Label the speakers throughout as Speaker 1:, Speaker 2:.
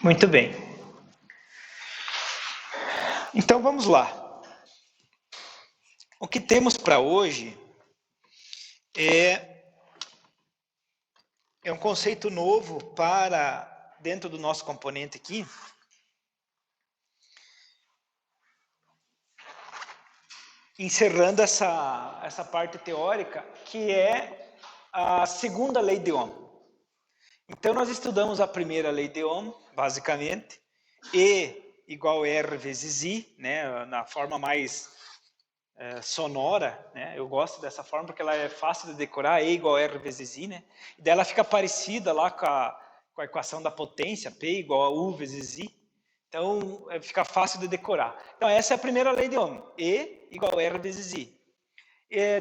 Speaker 1: Muito bem. Então vamos lá. O que temos para hoje é um conceito novo para dentro do nosso componente aqui. Encerrando essa parte teórica, que é a segunda lei de Ohm. Então nós estudamos a primeira lei de Ohm, basicamente, E igual R vezes I, né, na forma mais sonora, né? Eu gosto dessa forma porque ela é fácil de decorar, E igual a R vezes I, né? E daí ela fica parecida lá com a equação da potência, P igual a U vezes I. Então, fica fácil de decorar. Então, essa é a primeira lei de Ohm, E igual a R vezes I.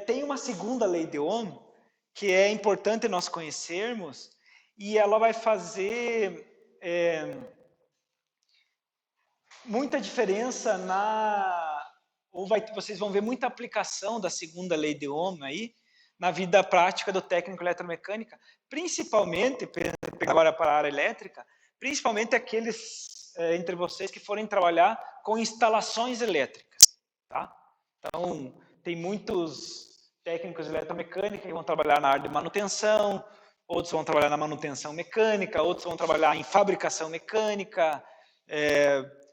Speaker 1: Tem uma segunda lei de Ohm, que é importante nós conhecermos, e ela vai fazer muita diferença vocês vão ver muita aplicação da segunda lei de Ohm aí na vida prática do técnico eletromecânica, principalmente, agora para a área elétrica, principalmente aqueles entre vocês que forem trabalhar com instalações elétricas, tá? Então, tem muitos técnicos de eletromecânica que vão trabalhar na área de manutenção, outros vão trabalhar na manutenção mecânica, outros vão trabalhar em fabricação mecânica,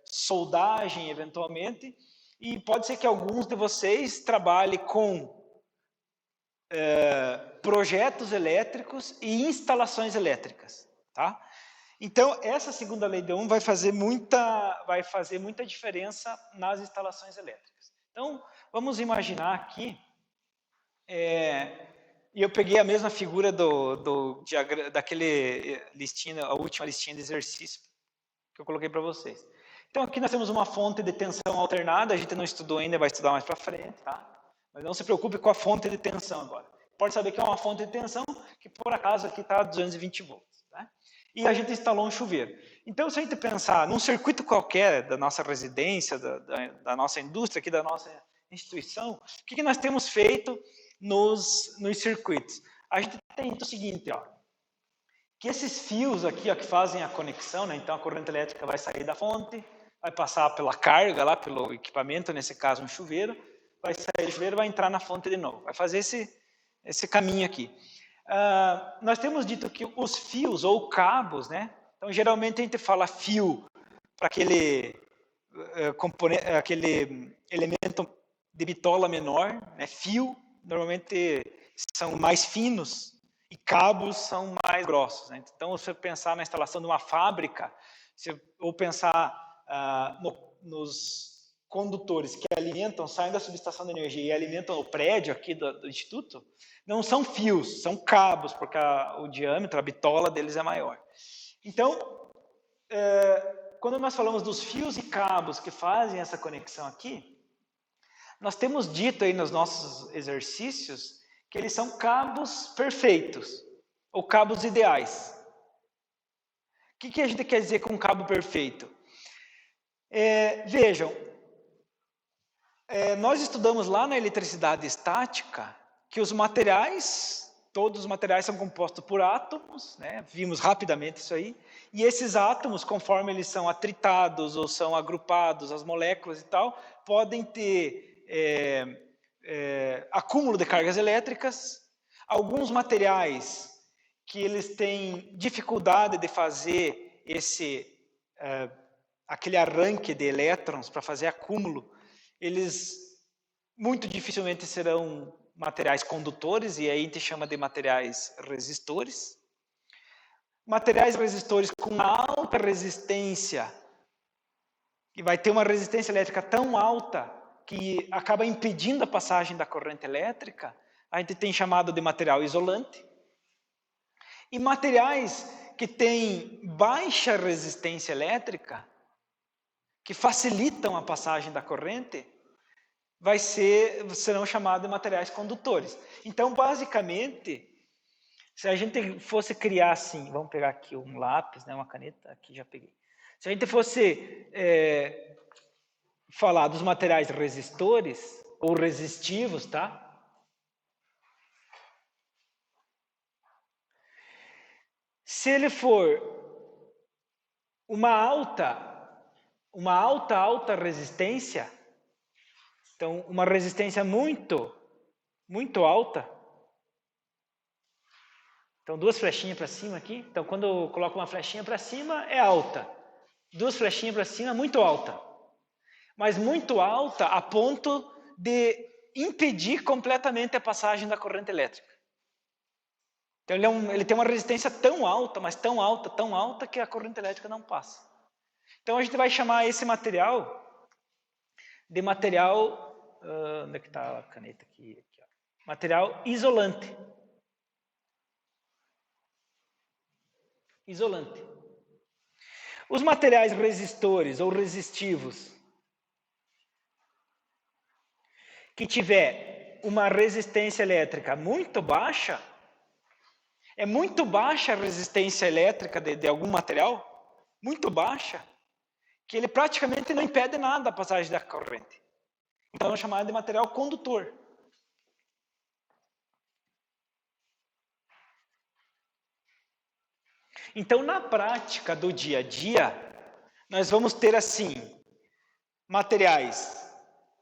Speaker 1: soldagem, eventualmente, e pode ser que alguns de vocês trabalhem com projetos elétricos e instalações elétricas, tá? Então, essa segunda lei de Ohm vai fazer muita diferença nas instalações elétricas. Então, vamos imaginar aqui, e eu peguei a mesma figura daquele listinha, a última listinha de exercício que eu coloquei para vocês. Então, aqui nós temos uma fonte de tensão alternada, a gente não estudou ainda, vai estudar mais para frente, tá? Mas não se preocupe com a fonte de tensão agora. Pode saber que é uma fonte de tensão que, por acaso, aqui está 220 volts, tá? E a gente instalou um chuveiro. Então, se a gente pensar num circuito qualquer da nossa residência, da nossa indústria, aqui da nossa instituição, o que nós temos feito nos circuitos? A gente tem o seguinte, ó, que esses fios aqui, ó, que fazem a conexão, né? Então a corrente elétrica vai sair da fonte, vai passar pela carga lá, pelo equipamento, nesse caso um chuveiro, vai sair do chuveiro e vai entrar na fonte de novo. Vai fazer esse caminho aqui. Nós temos dito que os fios ou cabos, né? Então geralmente a gente fala fio para aquele elemento de bitola menor, né? Fio normalmente são mais finos e cabos são mais grossos, né? Então, se você pensar na instalação de uma fábrica, ou pensar nos condutores que alimentam, saem da subestação de energia e alimentam o prédio aqui do instituto, não são fios, são cabos, porque o diâmetro, a bitola deles é maior. Então, quando nós falamos dos fios e cabos que fazem essa conexão aqui, nós temos dito aí nos nossos exercícios que eles são cabos perfeitos, ou cabos ideais. O que a gente quer dizer com cabo perfeito? Vejam, nós estudamos lá na eletricidade estática que os materiais, todos os materiais são compostos por átomos, né? Vimos rapidamente isso aí, e esses átomos, conforme eles são atritados ou são agrupados, as moléculas e tal, podem ter acúmulo de cargas elétricas. Alguns materiais que eles têm dificuldade de fazer aquele arranque de elétrons para fazer acúmulo, eles muito dificilmente serão materiais condutores, e aí a gente chama de materiais resistores. Materiais resistores com alta resistência, que vai ter uma resistência elétrica tão alta que acaba impedindo a passagem da corrente elétrica, a gente tem chamado de material isolante. E materiais que têm baixa resistência elétrica, que facilitam a passagem da corrente, serão chamados de materiais condutores. Então, basicamente, se a gente fosse criar assim, vamos pegar aqui um lápis, né, uma caneta, aqui já peguei. Se a gente fosse falar dos materiais resistores ou resistivos, tá? Se ele for uma alta resistência, então uma resistência muito alta. Então, duas flechinhas para cima aqui. Então, quando eu coloco uma flechinha para cima, é alta. Duas flechinhas para cima, muito alta. Mas muito alta a ponto de impedir completamente a passagem da corrente elétrica. Então, ele tem uma resistência tão alta, mas tão alta, que a corrente elétrica não passa. Então, a gente vai chamar esse material de material... onde é que está a caneta aqui? Aqui, ó. Material isolante. Isolante. Os materiais resistores ou resistivos que tiver uma resistência elétrica muito baixa, é muito baixa a resistência elétrica de algum material, muito baixa, que ele praticamente não impede nada a passagem da corrente. Então é chamado de material condutor. Então, na prática do dia a dia, nós vamos ter assim, materiais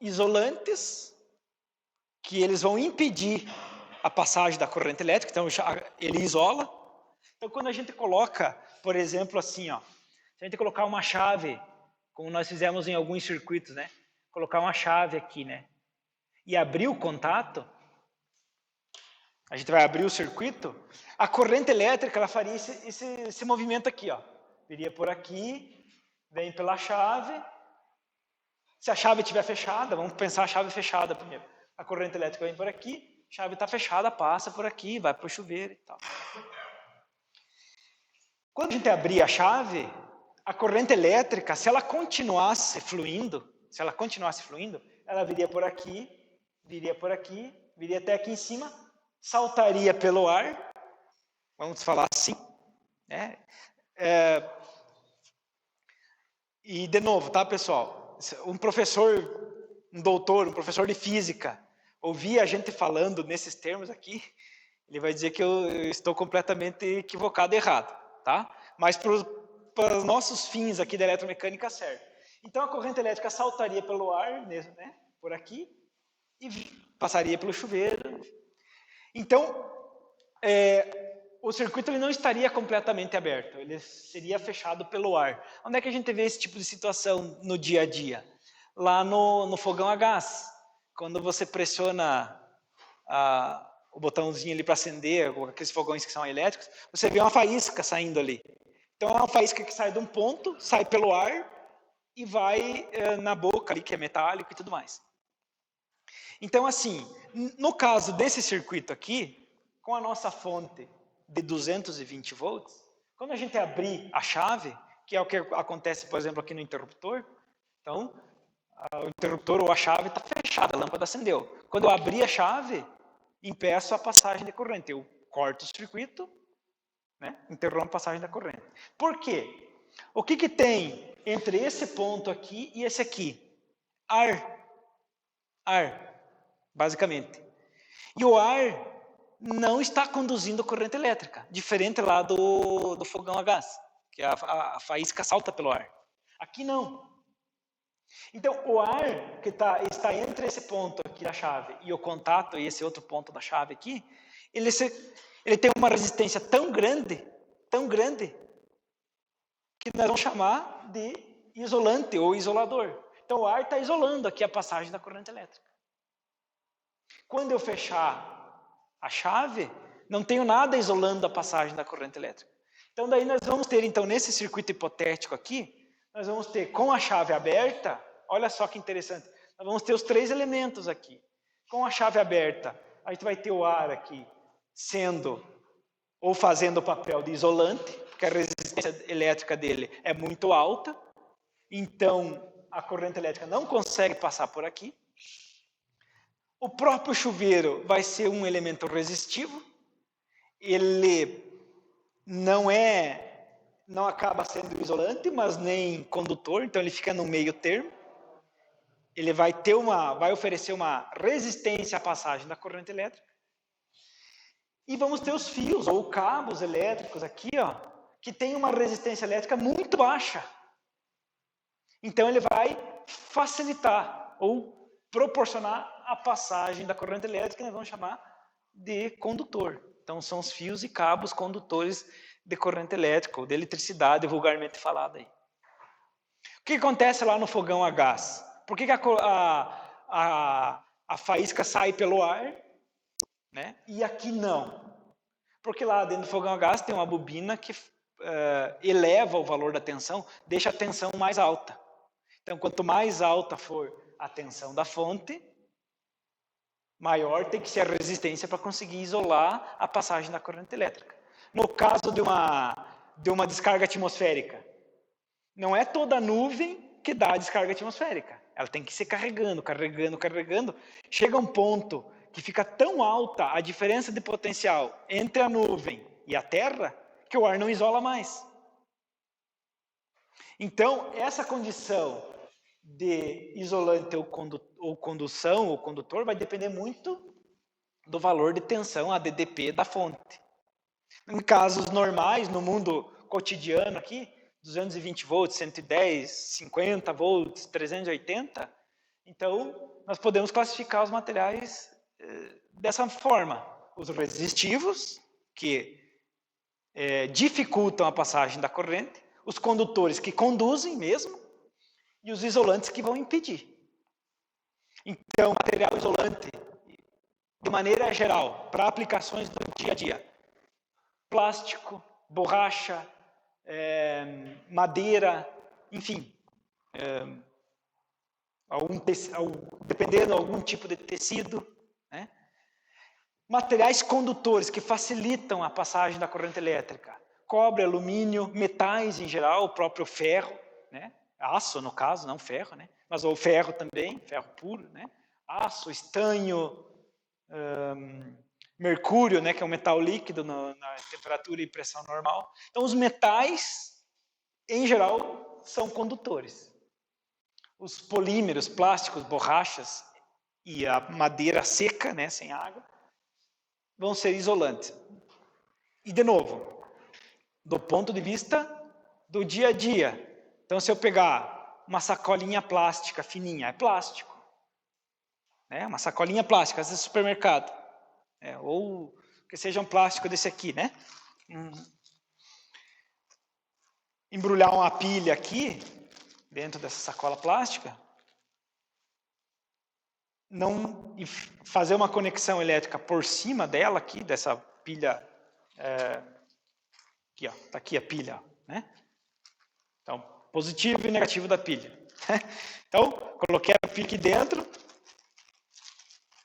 Speaker 1: isolantes, que eles vão impedir a passagem da corrente elétrica, então ele isola. Então, quando a gente coloca, por exemplo, assim, ó, se a gente colocar uma chave, como nós fizemos em alguns circuitos, né? Colocar uma chave aqui, né? E abrir o contato, a gente vai abrir o circuito, a corrente elétrica ela faria esse movimento aqui, ó. Viria por aqui, vem pela chave. Se a chave estiver fechada, vamos pensar a chave fechada primeiro. A corrente elétrica vem por aqui, a chave está fechada, passa por aqui, vai para o chuveiro e tal. Quando a gente abrir a chave, a corrente elétrica, se ela continuasse fluindo, ela viria por aqui, viria até aqui em cima, saltaria pelo ar, vamos falar assim, né? E de novo, tá, pessoal? Um doutor, um professor de física, ouvir a gente falando nesses termos aqui, ele vai dizer que eu estou completamente equivocado e errado, tá? Mas para os nossos fins aqui da eletromecânica, certo. Então, a corrente elétrica saltaria pelo ar, né, por aqui, e passaria pelo chuveiro. Então, o circuito ele não estaria completamente aberto, ele seria fechado pelo ar. Onde é que a gente vê esse tipo de situação no dia a dia? Lá no fogão a gás. Quando você pressiona o botãozinho ali para acender, aqueles fogões que são elétricos, você vê uma faísca saindo ali. Então, é uma faísca que sai de um ponto, sai pelo ar e vai na boca ali, que é metálico e tudo mais. Então, assim, no caso desse circuito aqui, com a nossa fonte de 220 volts, quando a gente abrir a chave, que é o que acontece, por exemplo, aqui no interruptor, então, o interruptor ou a chave está fechada, a lâmpada acendeu. Quando eu abrir a chave, impeço a passagem de corrente. Eu corto o circuito, né? Interrompo a passagem da corrente. Por quê? O que tem entre esse ponto aqui e esse aqui? Ar, basicamente. E o ar não está conduzindo corrente elétrica, diferente lá do fogão a gás, que a faísca salta pelo ar. Aqui não. Então, o ar que está entre esse ponto aqui da chave e o contato e esse outro ponto da chave aqui, ele tem uma resistência tão grande, que nós vamos chamar de isolante ou isolador. Então, o ar está isolando aqui a passagem da corrente elétrica. Quando eu fechar a chave, não tenho nada isolando a passagem da corrente elétrica. Então, daí nós vamos ter, então, nesse circuito hipotético aqui, nós vamos ter, com a chave aberta, olha só que interessante, nós vamos ter os três elementos aqui. Com a chave aberta, a gente vai ter o ar aqui sendo, ou fazendo o papel de isolante, porque a resistência elétrica dele é muito alta, então a corrente elétrica não consegue passar por aqui. O próprio chuveiro vai ser um elemento resistivo, ele não acaba sendo isolante, mas nem condutor, então ele fica no meio termo. Ele vai oferecer uma resistência à passagem da corrente elétrica. E vamos ter os fios ou cabos elétricos aqui, ó, que tem uma resistência elétrica muito baixa. Então ele vai facilitar ou proporcionar a passagem da corrente elétrica, que nós vamos chamar de condutor. Então são os fios e cabos condutores de corrente elétrica ou de eletricidade, vulgarmente falada aí. O que acontece lá no fogão a gás? Por que a faísca sai pelo ar, né? E aqui não? Porque lá dentro do fogão a gás tem uma bobina que eleva o valor da tensão, deixa a tensão mais alta. Então, quanto mais alta for a tensão da fonte, maior tem que ser a resistência para conseguir isolar a passagem da corrente elétrica. No caso de uma descarga atmosférica, não é toda nuvem que dá a descarga atmosférica. Ela tem que ser carregando. Chega um ponto que fica tão alta a diferença de potencial entre a nuvem e a terra que o ar não isola mais. Então, essa condição de isolante ou condução ou condutor vai depender muito do valor de tensão, a DDP da fonte. Em casos normais, no mundo cotidiano aqui, 220 volts, 110, 50 volts, 380, então nós podemos classificar os materiais dessa forma. Os resistivos, que dificultam a passagem da corrente, os condutores que conduzem mesmo, e os isolantes que vão impedir. Então, material isolante, de maneira geral, para aplicações do dia a dia, plástico, borracha, madeira, enfim, dependendo de algum tipo de tecido, né? Materiais condutores que facilitam a passagem da corrente elétrica, cobre, alumínio, metais em geral, o próprio ferro, né? Aço no caso, não ferro, né? Mas o ferro também, ferro puro, né? Aço, estanho, mercúrio, né? Que é um metal líquido na temperatura e pressão normal. Então os metais, em geral, são condutores. Os polímeros, plásticos, borrachas e a madeira seca, né? Sem água, vão ser isolantes. E de novo, do ponto de vista do dia a dia. Então, se eu pegar uma sacolinha plástica fininha, é plástico. Né? Uma sacolinha plástica, às vezes supermercado. Ou que seja um plástico desse aqui, né? Embrulhar uma pilha aqui, dentro dessa sacola plástica, e fazer uma conexão elétrica por cima dela aqui, dessa pilha, aqui, ó, tá aqui a pilha, né? Então, positivo e negativo da pilha. Então, coloquei a pilha aqui dentro.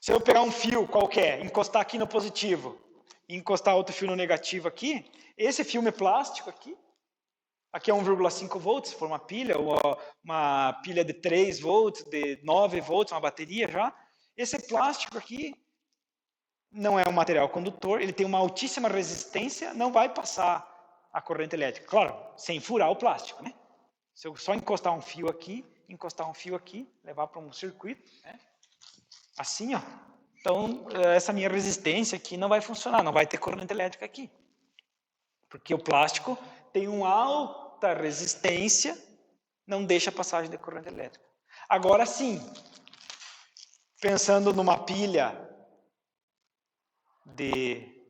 Speaker 1: Se eu pegar um fio qualquer, encostar aqui no positivo, e encostar outro fio no negativo aqui, esse filme plástico aqui é 1,5 volts, se for uma pilha, ou uma pilha de 3 volts, de 9 volts, uma bateria já. Esse plástico aqui não é um material condutor, ele tem uma altíssima resistência, não vai passar a corrente elétrica. Claro, sem furar o plástico, né? Se eu só encostar um fio aqui, levar para um circuito, né? Assim, ó. Então, essa minha resistência aqui não vai funcionar, não vai ter corrente elétrica aqui. Porque o plástico tem uma alta resistência, não deixa a passagem de corrente elétrica. Agora sim, pensando numa pilha de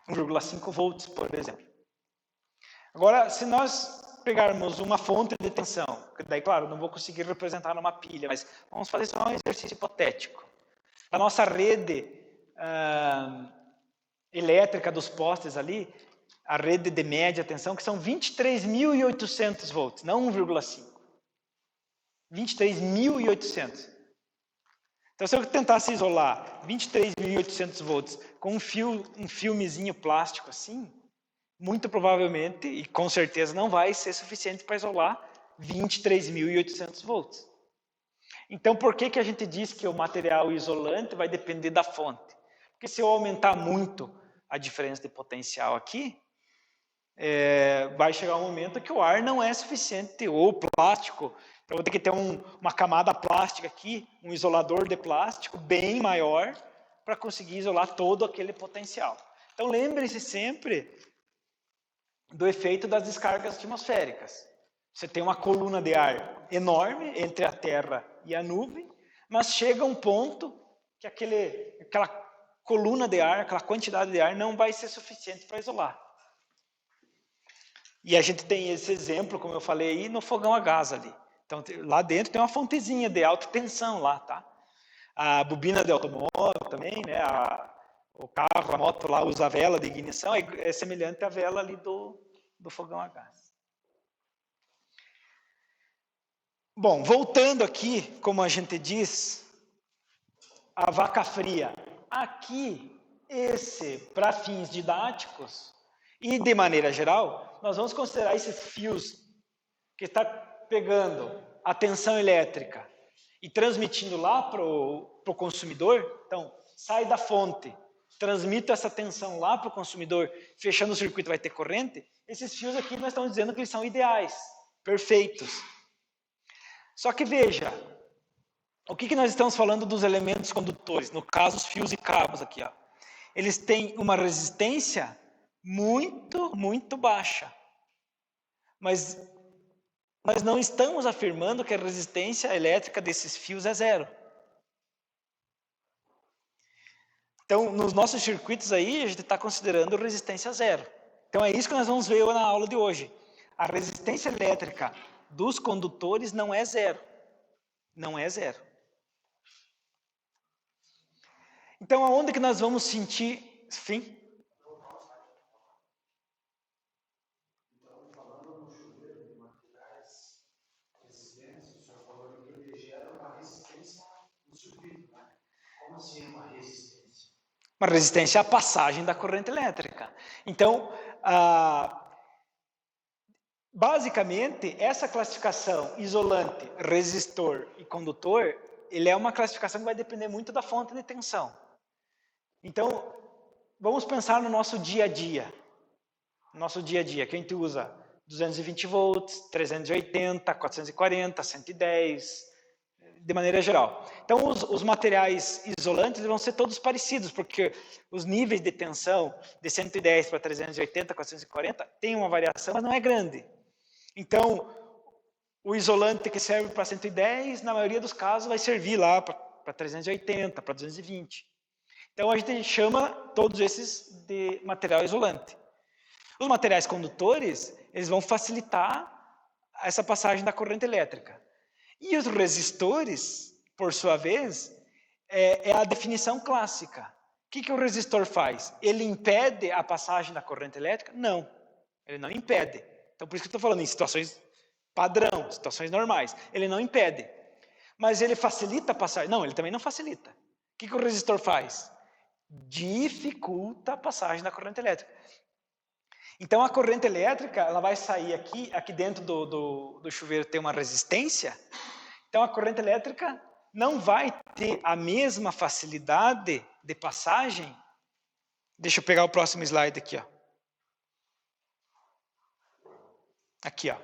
Speaker 1: 1,5 volts, por exemplo. Agora, se nós pegarmos uma fonte de tensão, daí, claro, não vou conseguir representar numa pilha, mas vamos fazer só um exercício hipotético. A nossa rede elétrica dos postes ali, a rede de média tensão, que são 23.800 volts, não 1,5. 23.800. Então, se eu tentasse isolar 23.800 volts com um filmezinho plástico assim, muito provavelmente, e com certeza não vai ser suficiente para isolar 23.800 volts. Então, por que a gente diz que o material isolante vai depender da fonte? Porque se eu aumentar muito a diferença de potencial aqui, vai chegar um momento que o ar não é suficiente, ou plástico. Então, eu vou ter que ter uma camada plástica aqui, um isolador de plástico bem maior, para conseguir isolar todo aquele potencial. Então, lembre-se sempre do efeito das descargas atmosféricas. Você tem uma coluna de ar enorme entre a Terra e a nuvem, mas chega um ponto que aquela coluna de ar, aquela quantidade de ar não vai ser suficiente para isolar. E a gente tem esse exemplo, como eu falei aí, no fogão a gás ali. Então, lá dentro tem uma fontezinha de alta tensão lá, tá? A bobina de automóvel também, né? O carro, a moto lá usa a vela de ignição, é semelhante à vela ali do fogão a gás. Bom, voltando aqui, como a gente diz, a vaca fria. Aqui, para fins didáticos e de maneira geral, nós vamos considerar esses fios que está pegando a tensão elétrica e transmitindo lá para o consumidor. Então, sai da fonte, transmite essa tensão lá para o consumidor, fechando o circuito vai ter corrente. Esses fios aqui nós estamos dizendo que eles são ideais, perfeitos. Só que veja, o que nós estamos falando dos elementos condutores, no caso os fios e cabos aqui, ó. Eles têm uma resistência muito, muito baixa. Mas nós não estamos afirmando que a resistência elétrica desses fios é zero. Então, nos nossos circuitos aí, a gente está considerando resistência zero. Então, é isso que nós vamos ver na aula de hoje. A resistência elétrica dos condutores não é zero. Não é zero. Então, aonde que nós vamos sentir... Sim?
Speaker 2: Então, falando no chuveiro de materiais resistentes, o senhor falou que ele gera uma resistência no circuito, né? Como assim uma resistência?
Speaker 1: Uma resistência à passagem da corrente elétrica. Então, basicamente, essa classificação isolante, resistor e condutor, ele é uma classificação que vai depender muito da fonte de tensão. Então, vamos pensar no nosso dia a dia. Nosso dia a dia, que a gente usa 220 volts, 380, 440, 110, de maneira geral. Então, os materiais isolantes vão ser todos parecidos, porque os níveis de tensão de 110 para 380, 440 tem uma variação, mas não é grande. Então, o isolante que serve para 110, na maioria dos casos, vai servir lá para 380, para 220. Então, a gente chama todos esses de material isolante. Os materiais condutores, eles vão facilitar essa passagem da corrente elétrica. E os resistores, por sua vez, é a definição clássica. O que o resistor faz? Ele impede a passagem da corrente elétrica? Não, ele não impede. Então, por isso que eu estou falando em situações padrão, situações normais. Ele não impede. Mas ele facilita a passagem? Não, ele também não facilita. O que o resistor faz? Dificulta a passagem da corrente elétrica. Então, a corrente elétrica, ela vai sair aqui dentro do chuveiro tem uma resistência. Então, a corrente elétrica não vai ter a mesma facilidade de passagem. Deixa eu pegar o próximo slide aqui, ó. Aqui, ó.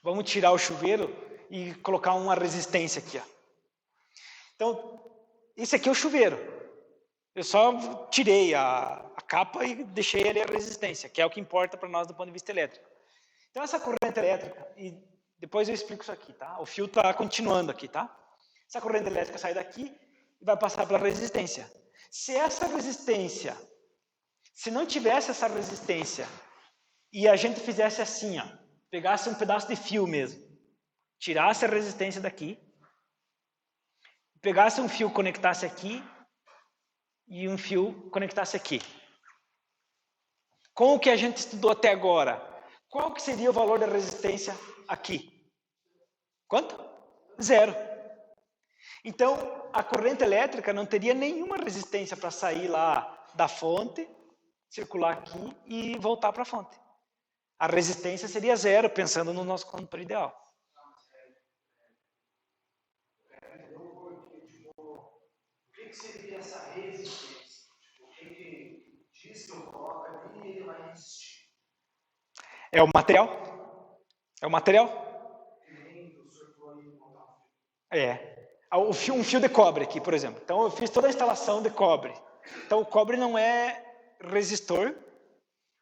Speaker 1: Vamos tirar o chuveiro e colocar uma resistência aqui, ó. Então, esse aqui é o chuveiro. Eu só tirei a capa e deixei ali a resistência, que é o que importa para nós do ponto de vista elétrico. Então, essa corrente elétrica, e depois eu explico isso aqui, tá? O fio está continuando aqui, tá? Essa corrente elétrica sai daqui e vai passar pela resistência. Se essa resistência, se não tivesse essa resistência, e a gente fizesse assim, ó, pegasse um pedaço de fio mesmo, tirasse a resistência daqui, pegasse um fio, conectasse aqui, e um fio conectasse aqui. Com o que a gente estudou até agora, qual que seria o valor da resistência aqui? Quanto? Zero. Então, a corrente elétrica não teria nenhuma resistência para sair lá da fonte, circular aqui e voltar para a fonte. A resistência seria zero, pensando no nosso condutor ideal.
Speaker 2: O que seria essa resistência? O que diz que eu coloco ali e ele vai resistir?
Speaker 1: É o material. É o material. Um fio de cobre aqui, por exemplo. Então, eu fiz toda a instalação de cobre. Então, o cobre não é resistor,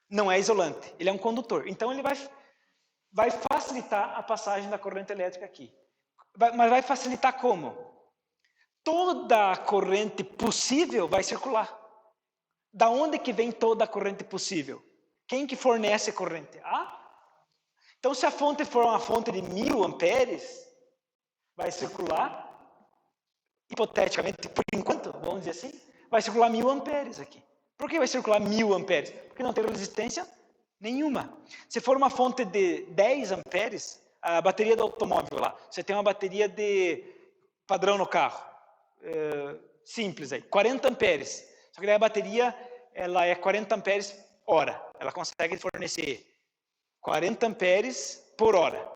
Speaker 1: não é isolante, ele é um condutor. Então, ele vai facilitar a passagem da corrente elétrica aqui. Mas vai facilitar como? Toda a corrente possível vai circular. Da onde que vem toda a corrente possível? Quem que fornece a corrente? Então, se a fonte for uma fonte de 1000 amperes, vai circular, hipoteticamente, por enquanto, vamos dizer assim, vai circular 1000 amperes aqui. Por que vai circular 1000 amperes? Porque não tem resistência nenhuma. Se for uma fonte de 10 amperes, a bateria do automóvel lá, você tem uma bateria de padrão no carro, simples aí, 40 amperes. Só que daí a bateria, ela é 40 amperes hora. Ela consegue fornecer 40 amperes por hora,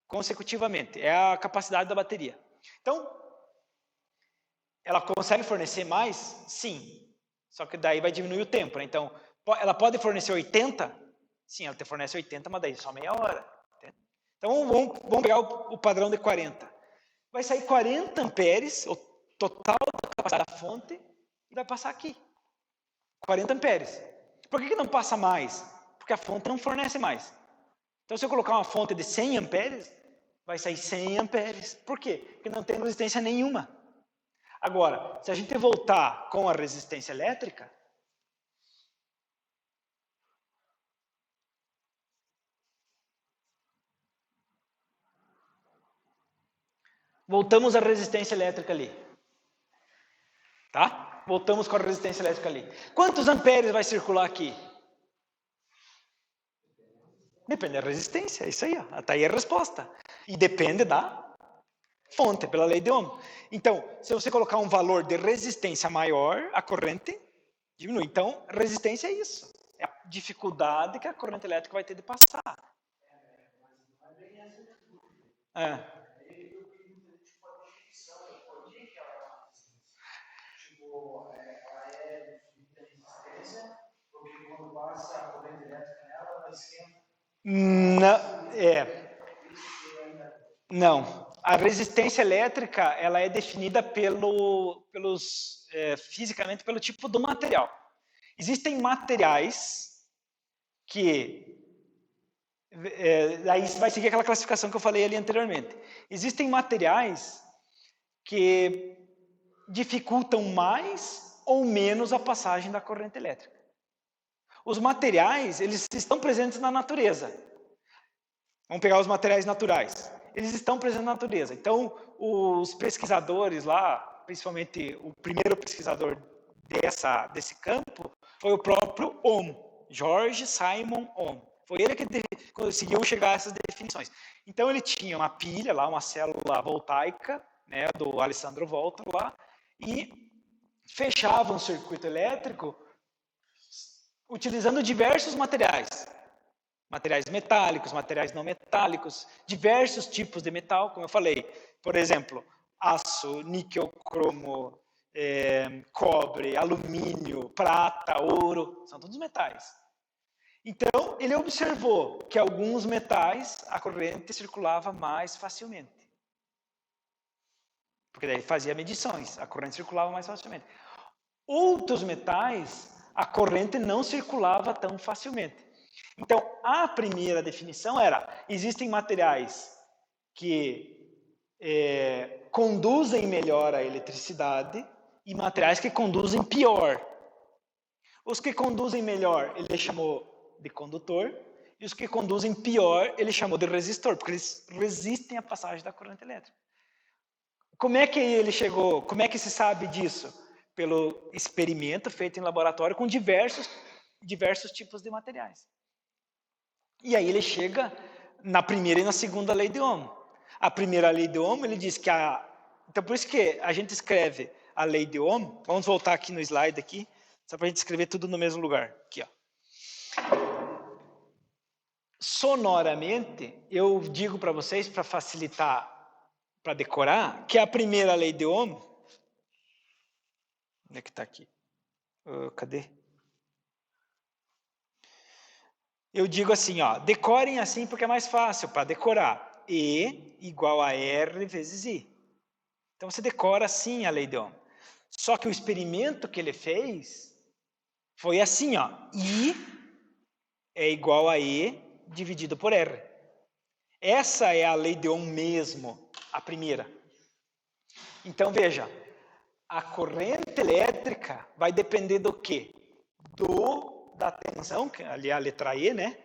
Speaker 1: consecutivamente. É a capacidade da bateria. Então, ela consegue fornecer mais? Sim. Só que daí vai diminuir o tempo, né? Então, ela pode fornecer 80? Sim, ela te fornece 80, mas daí só meia hora. Então, vamos pegar o padrão de 40. Vai sair 40 amperes, o total da capacidade da fonte, e vai passar aqui. 40 amperes. Por que não passa mais? Porque a fonte não fornece mais. Então, se eu colocar uma fonte de 100 amperes, vai sair 100 amperes. Por quê? Porque não tem resistência nenhuma. Agora, se a gente voltar com a resistência elétrica, voltamos à resistência elétrica ali. Tá? Voltamos com a resistência elétrica ali. Quantos amperes vai circular aqui? Depende da resistência, é isso aí. Está aí a resposta. E depende da fonte, pela lei de Ohm. Então, se você colocar um valor de resistência maior, a corrente diminui. Então, resistência é isso. É a dificuldade que a corrente elétrica vai ter de passar.
Speaker 2: Ela é de resistência, porque quando passa a corrente elétrica nela, ela esquenta.
Speaker 1: Não. A resistência elétrica, ela é definida fisicamente pelo tipo do material. Existem materiais que aí vai seguir aquela classificação que eu falei ali anteriormente. Existem materiais que dificultam mais ou menos a passagem da corrente elétrica. Os materiais, eles estão presentes na natureza. Vamos pegar os materiais naturais. Eles estão presentes na natureza. Então, os pesquisadores lá, principalmente o primeiro pesquisador desse campo, foi o próprio Ohm, George Simon Ohm. Foi ele que conseguiu chegar a essas definições. Então, ele tinha uma pilha lá, uma célula voltaica, né, do Alessandro Volta lá, e fechava um circuito elétrico utilizando diversos materiais. Materiais metálicos, materiais não metálicos, diversos tipos de metal, como eu falei. Por exemplo, aço, níquel, cromo, cobre, alumínio, prata, ouro, são todos metais. Então, ele observou que alguns metais a corrente circulava mais facilmente. Porque daí fazia medições, a corrente circulava mais facilmente. Outros metais, a corrente não circulava tão facilmente. Então, a primeira definição era: existem materiais que conduzem melhor a eletricidade e materiais que conduzem pior. Os que conduzem melhor, ele chamou de condutor, e os que conduzem pior, ele chamou de resistor, porque eles resistem à passagem da corrente elétrica. Como é que ele chegou? Como é que se sabe disso? Pelo experimento feito em laboratório com diversos tipos de materiais. E aí ele chega na primeira e na segunda lei de Ohm. A primeira lei de Ohm, ele diz que então, por isso que a gente escreve a lei de Ohm. Vamos voltar aqui no slide aqui, só para a gente escrever tudo no mesmo lugar. Aqui, ó. Sonoramente, eu digo para vocês, para facilitar, para decorar, que a primeira lei de Ohm... Onde é que está aqui? Cadê? Eu digo assim, ó, decorem assim porque é mais fácil para decorar. E igual a R vezes I. Então, você decora assim a lei de Ohm. Só que o experimento que ele fez foi assim, ó, I é igual a E dividido por R. Essa é a lei de Ohm mesmo, a primeira. Então, veja, a corrente elétrica vai depender do quê? Da tensão, que ali é a letra E, né?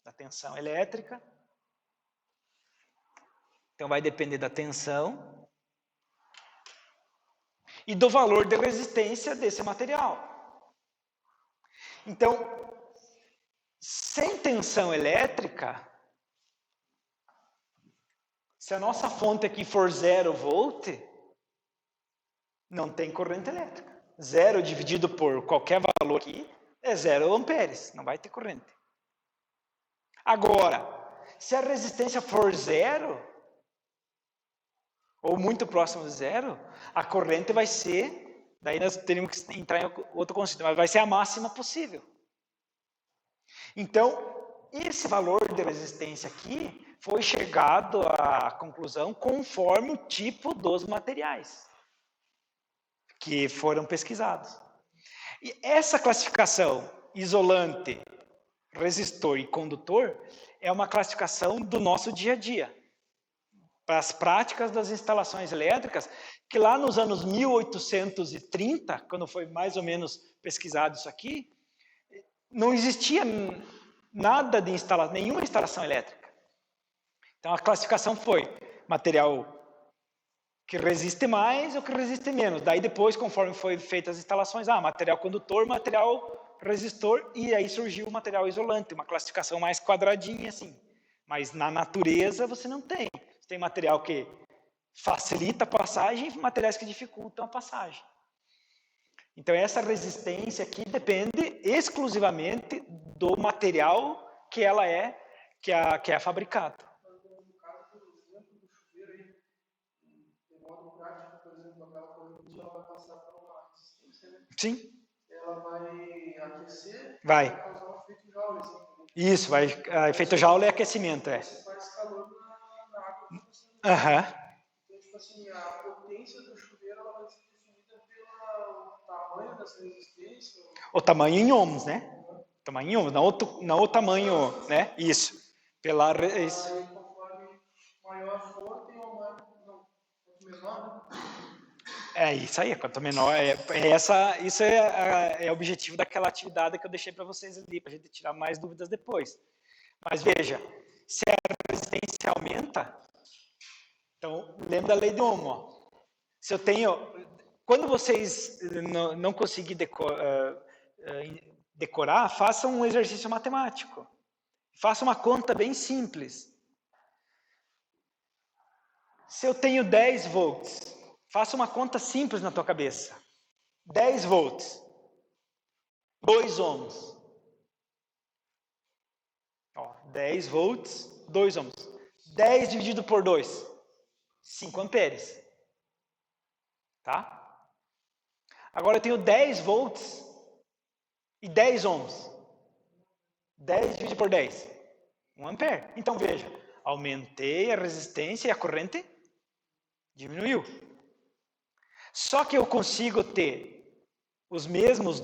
Speaker 1: Da tensão elétrica. Então, vai depender da tensão e do valor de resistência desse material. Então, sem tensão elétrica, se a nossa fonte aqui for 0 volt, não tem corrente elétrica. 0 dividido por qualquer valor aqui é 0 amperes, não vai ter corrente. Agora, se a resistência for 0, ou muito próximo de 0, a corrente vai ser, daí nós teríamos que entrar em outro conceito, mas vai ser a máxima possível. Então, esse valor de resistência aqui foi chegado à conclusão conforme o tipo dos materiais que foram pesquisados. E essa classificação, isolante, resistor e condutor, é uma classificação do nosso dia a dia, para as práticas das instalações elétricas, que lá nos anos 1830, quando foi mais ou menos pesquisado isso aqui, não existia nada de nenhuma instalação elétrica. Então a classificação foi material que resiste mais ou que resiste menos. Daí depois, conforme foi feitas as instalações, material condutor, material resistor, e aí surgiu o material isolante, uma classificação mais quadradinha assim. Mas na natureza você não tem. Você tem material que facilita a passagem e materiais que dificultam a passagem. Então essa resistência aqui depende exclusivamente do material que ela que é fabricado.
Speaker 2: No caso, por exemplo, do chuveiro aí, de modo prático, por exemplo, aquela corrente ela vai passar por uma resistência, né?
Speaker 1: Sim.
Speaker 2: Ela vai aquecer,
Speaker 1: vai
Speaker 2: causar um efeito Joule.
Speaker 1: Isso, efeito Joule é aquecimento,
Speaker 2: Você faz calor na água que você Então, tipo assim, a potência do chuveiro ela vai ser definida pelo tamanho dessa resistência.
Speaker 1: O tamanho em ohms, né? Tamanho em ohms, não o tamanho, né? Isso. Isso.
Speaker 2: Aí, conforme maior for, tem uma maior. Não, quanto menor, né?
Speaker 1: É isso aí, quanto menor. Isso é o objetivo daquela atividade que eu deixei para vocês ali, para a gente tirar mais dúvidas depois. Mas veja, se a resistência aumenta, então lembra da lei de Ohm. Ó. Se eu tenho. Quando vocês não conseguirem decorar, façam um exercício matemático. Faça uma conta bem simples. Se eu tenho 10 volts, faça uma conta simples na tua cabeça. 10 volts, 2 ohms. 10 volts, 2 ohms. 10 dividido por 2, 5 amperes. Tá? Agora eu tenho 10 volts e 10 ohms. 10 dividido por 10, 1 ampere. Então veja, aumentei a resistência e a corrente diminuiu. Só que eu consigo ter os mesmos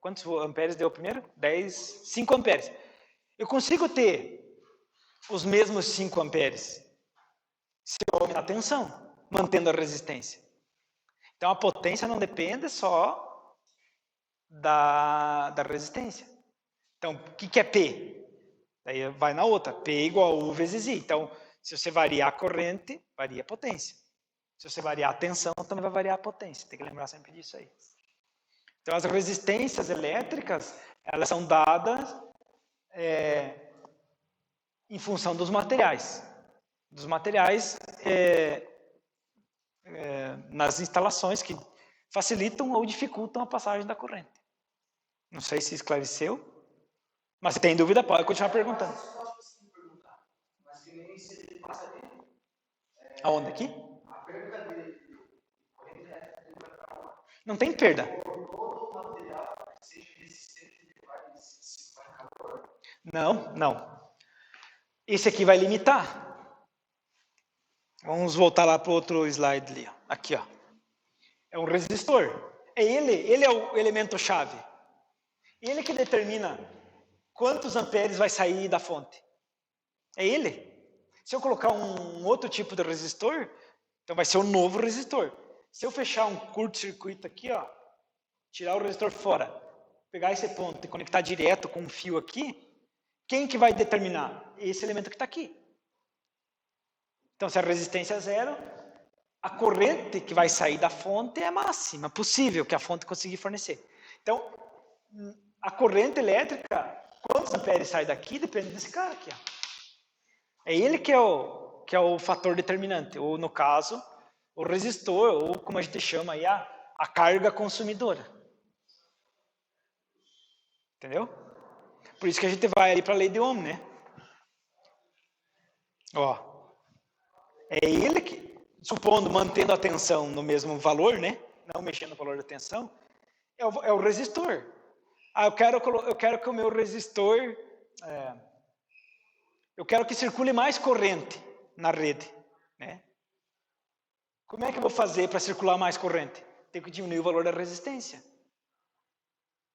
Speaker 1: quantos amperes deu primeiro? 5 amperes. Eu consigo ter os mesmos 5 amperes se eu aumentar a tensão, mantendo a resistência. Então a potência não depende só da resistência. Então, o que é P? Daí vai na outra. P é igual a U vezes I. Então, se você variar a corrente, varia a potência. Se você variar a tensão, também vai variar a potência. Tem que lembrar sempre disso aí. Então, as resistências elétricas, elas são dadas em função dos materiais. Dos materiais nas instalações que facilitam ou dificultam a passagem da corrente. Não sei se esclareceu, mas se tem dúvida, pode continuar perguntando.
Speaker 2: Mas que nem se ele passa ali.
Speaker 1: Aonde aqui?
Speaker 2: A perda dele.
Speaker 1: Não tem perda.
Speaker 2: Todo o material que seja resistente, ele vai calor.
Speaker 1: Não. Esse aqui vai limitar. Vamos voltar lá para o outro slide ali. Aqui, ó. É um resistor. Ele é o elemento chave. Ele que determina quantos amperes vai sair da fonte? É ele. Se eu colocar um outro tipo de resistor, então vai ser um novo resistor. Se eu fechar um curto-circuito aqui, ó, tirar o resistor fora, pegar esse ponto e conectar direto com um fio aqui, quem que vai determinar? Esse elemento que está aqui. Então, se a resistência é zero, a corrente que vai sair da fonte é a máxima possível que a fonte conseguir fornecer. Então, a corrente elétrica, quantos amperes sai daqui, depende desse cara aqui. Ó. É ele que é o fator determinante, ou no caso, o resistor, ou como a gente chama aí, a carga consumidora. Entendeu? Por isso que a gente vai ali para a lei de Ohm, né? Ó, é ele que, supondo, mantendo a tensão no mesmo valor, né? Não mexendo no valor da tensão, é o resistor. Eu quero que o meu resistor, eu quero que circule mais corrente na rede, né? Como é que eu vou fazer para circular mais corrente? Tenho que diminuir o valor da resistência.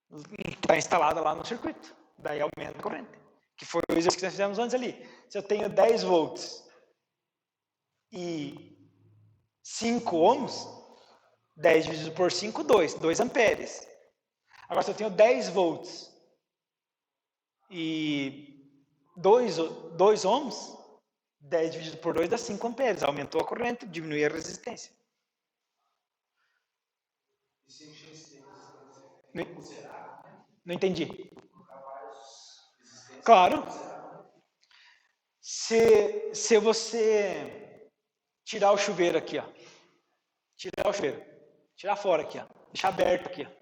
Speaker 1: Que está instalada lá no circuito. Daí aumenta a corrente. Que foi o exercício que nós fizemos antes ali. Se eu tenho 10 volts e 5 ohms, 10 dividido por 5, 2 amperes. Agora, se eu tenho 10 volts e 2 ohms, 10 dividido por 2 dá 5 amperes. Aumentou a corrente, diminuiu a resistência. Não entendi. Claro. Se você tirar o chuveiro aqui, ó. Tirar o chuveiro. Tirar fora aqui, ó. Deixar aberto aqui, ó.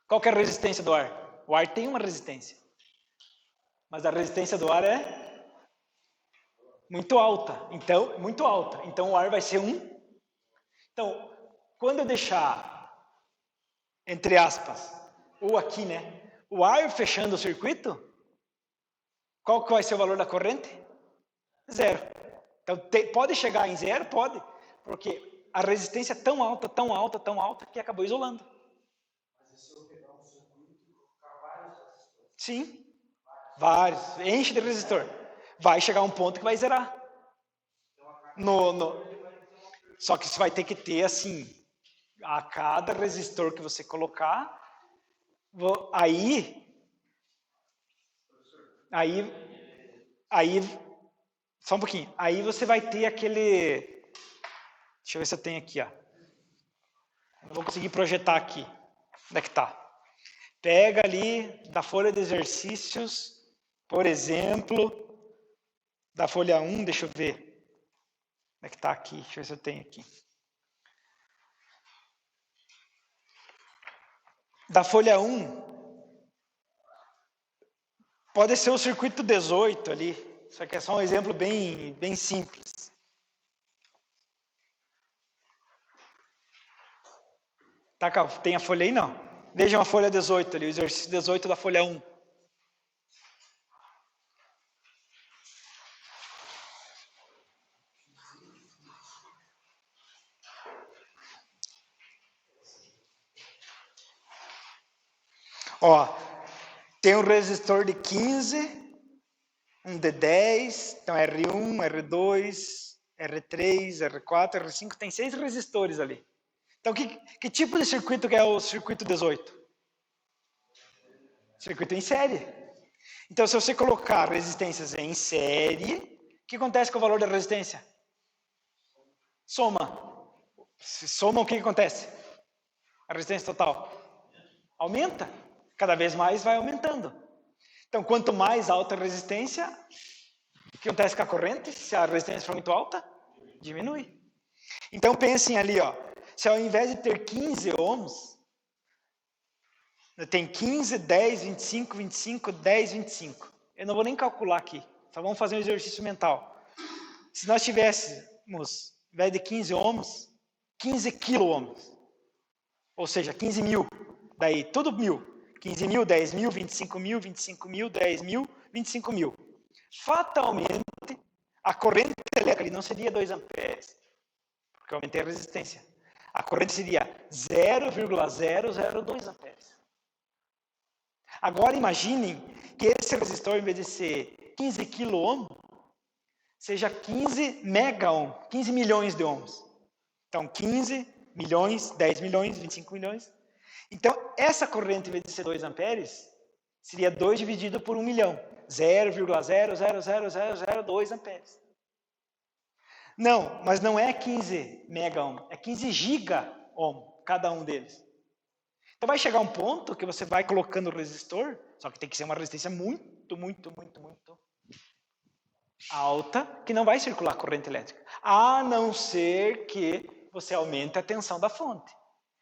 Speaker 1: Qual que é a resistência do ar? O ar tem uma resistência. Mas a resistência do ar é muito alta. Então, muito alta. Então o ar vai ser 1. Então, quando eu deixar, entre aspas, ou aqui, né? O ar fechando o circuito, qual que vai ser o valor da corrente? 0. Então, pode chegar em 0? Pode. Porque a resistência é tão alta, tão alta, tão alta, que acabou isolando.
Speaker 2: Mas se eu pegar um circuito e colocar vários resistores?
Speaker 1: Sim. Vários. Enche de resistor. Vai chegar a um ponto que vai zerar. Só que você vai ter que ter, assim, a cada resistor que você colocar, aí, só um pouquinho, aí você vai ter aquele, deixa eu ver se eu tenho aqui, ó. Não vou conseguir projetar aqui. Onde é que tá? Pega ali da folha de exercícios, por exemplo, da folha 1, deixa eu ver. Onde é que tá aqui? Deixa eu ver se eu tenho aqui. Da folha 1, pode ser o circuito 18 ali. Isso aqui é só um exemplo bem simples. Tá, tem a folha aí? Não. Vejam a folha 18 ali, o exercício 18 da folha 1. Ó, tem um resistor de 15, um de 10, então R1, R2, R3, R4, R5, tem 6 resistores ali. Então, que tipo de circuito que é o circuito 18? Circuito em série. Então, se você colocar resistências em série, o que acontece com o valor da resistência? Soma. Se soma, o que acontece? A resistência total aumenta. Cada vez mais vai aumentando. Então, quanto mais alta a resistência, o que acontece com a corrente? Se a resistência for muito alta, diminui. Então, pensem ali, ó. Se ao invés de ter 15 ohms, tem 15, 10, 25, 25, 10, 25. Eu não vou nem calcular aqui. Só vamos fazer um exercício mental. Se nós tivéssemos, ao invés de 15 ohms, 15 quilo-ohms. Ou seja, 15 mil. Daí, tudo mil. 15 mil, 10 mil, 25 mil, 25 mil, 10 mil, 25 mil. Fatalmente, a corrente elétrica ali não seria 2 amperes, porque eu aumentei a resistência. A corrente seria 0,002 amperes. Agora imaginem que esse resistor, em vez de ser 15 kΩ, seja 15 megaohm, 15 milhões de ohms. Então, 15 milhões, 10 milhões, 25 milhões. Então, essa corrente, em vez de ser 2 amperes, seria 2 dividido por 1 milhão. 0,0000002 amperes. Não, mas não é 15 megaohm, é 15 gigaohm cada um deles. Então vai chegar um ponto que você vai colocando o resistor, só que tem que ser uma resistência muito alta, que não vai circular corrente elétrica. A não ser que você aumente a tensão da fonte,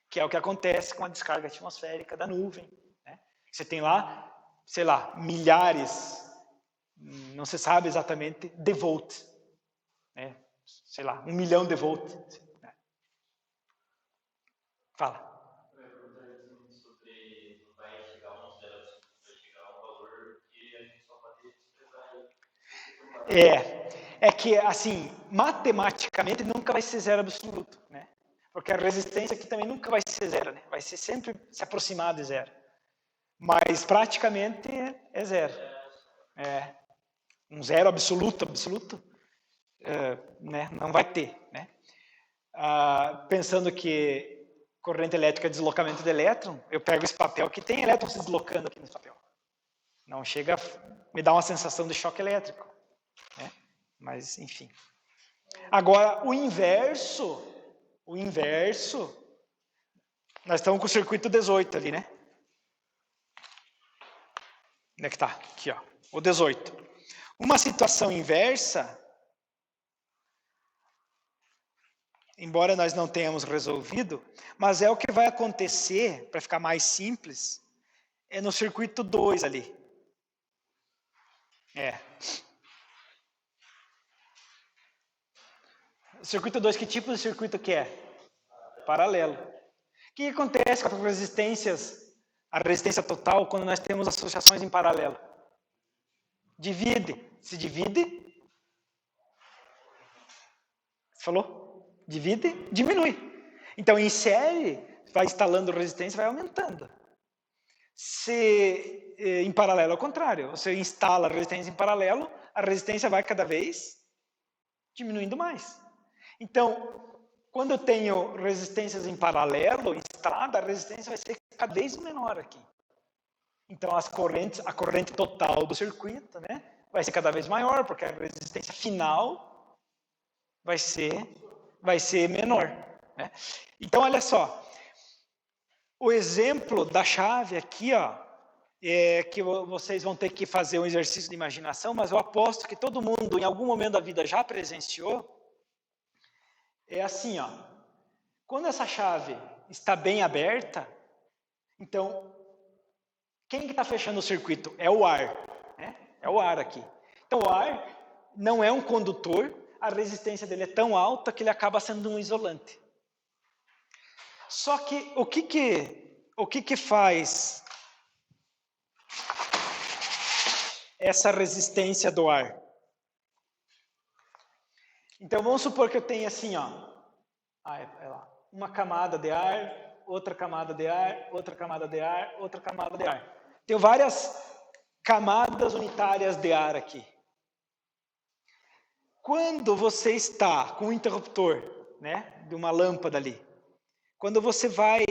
Speaker 1: que é o que acontece com a descarga atmosférica da nuvem. Né? Você tem lá, sei lá, milhares, não se sabe exatamente, de volts. Né? Sei lá, 1 milhão de volts. Né? Fala.
Speaker 3: Sobre não vai chegar a um zero, vai chegar a um valor que a gente só pode expressar.
Speaker 1: É que, assim, matematicamente nunca vai ser zero absoluto, né? Porque a resistência aqui também nunca vai ser zero, né? Vai ser sempre se aproximar de zero. Mas praticamente é zero. É. Um zero absoluto, né? Não vai ter, né? Pensando que corrente elétrica é deslocamento de elétron, eu pego esse papel que tem elétron se deslocando aqui nesse papel. Não chega a me dar uma sensação de choque elétrico. Né? Mas, enfim. Agora, o inverso, nós estamos com o circuito 18 ali, né? Onde é que está? Aqui, ó, o 18. Uma situação inversa, embora nós não tenhamos resolvido, mas é o que vai acontecer, para ficar mais simples, é no circuito 2 ali. O circuito 2, que tipo de circuito que é? Paralelo. O que acontece com as resistências, a resistência total, quando nós temos associações em paralelo? Divide. Se divide, você falou? Divide, diminui. Então, em série, vai instalando resistência, vai aumentando. Se em paralelo, ao contrário, você instala a resistência em paralelo, a resistência vai cada vez diminuindo mais. Então, quando eu tenho resistências em paralelo instalada, a resistência vai ser cada vez menor aqui. Então, a corrente total do circuito, né, vai ser cada vez maior, porque a resistência final vai ser menor. Né? Então, olha só. O exemplo da chave aqui, ó, é que vocês vão ter que fazer um exercício de imaginação, mas eu aposto que todo mundo, em algum momento da vida, já presenciou. É assim, ó. Quando essa chave está bem aberta, então, quem que está fechando o circuito? É o ar. Né? É o ar aqui. Então, o ar não é um condutor, a resistência dele é tão alta que ele acaba sendo um isolante. Só que o que faz essa resistência do ar? Então, vamos supor que eu tenho assim, ó, uma camada de ar, outra camada de ar, outra camada de ar, outra camada de ar. Tenho várias camadas unitárias de ar aqui. Quando você está com um interruptor, né, de uma lâmpada ali, quando você vai...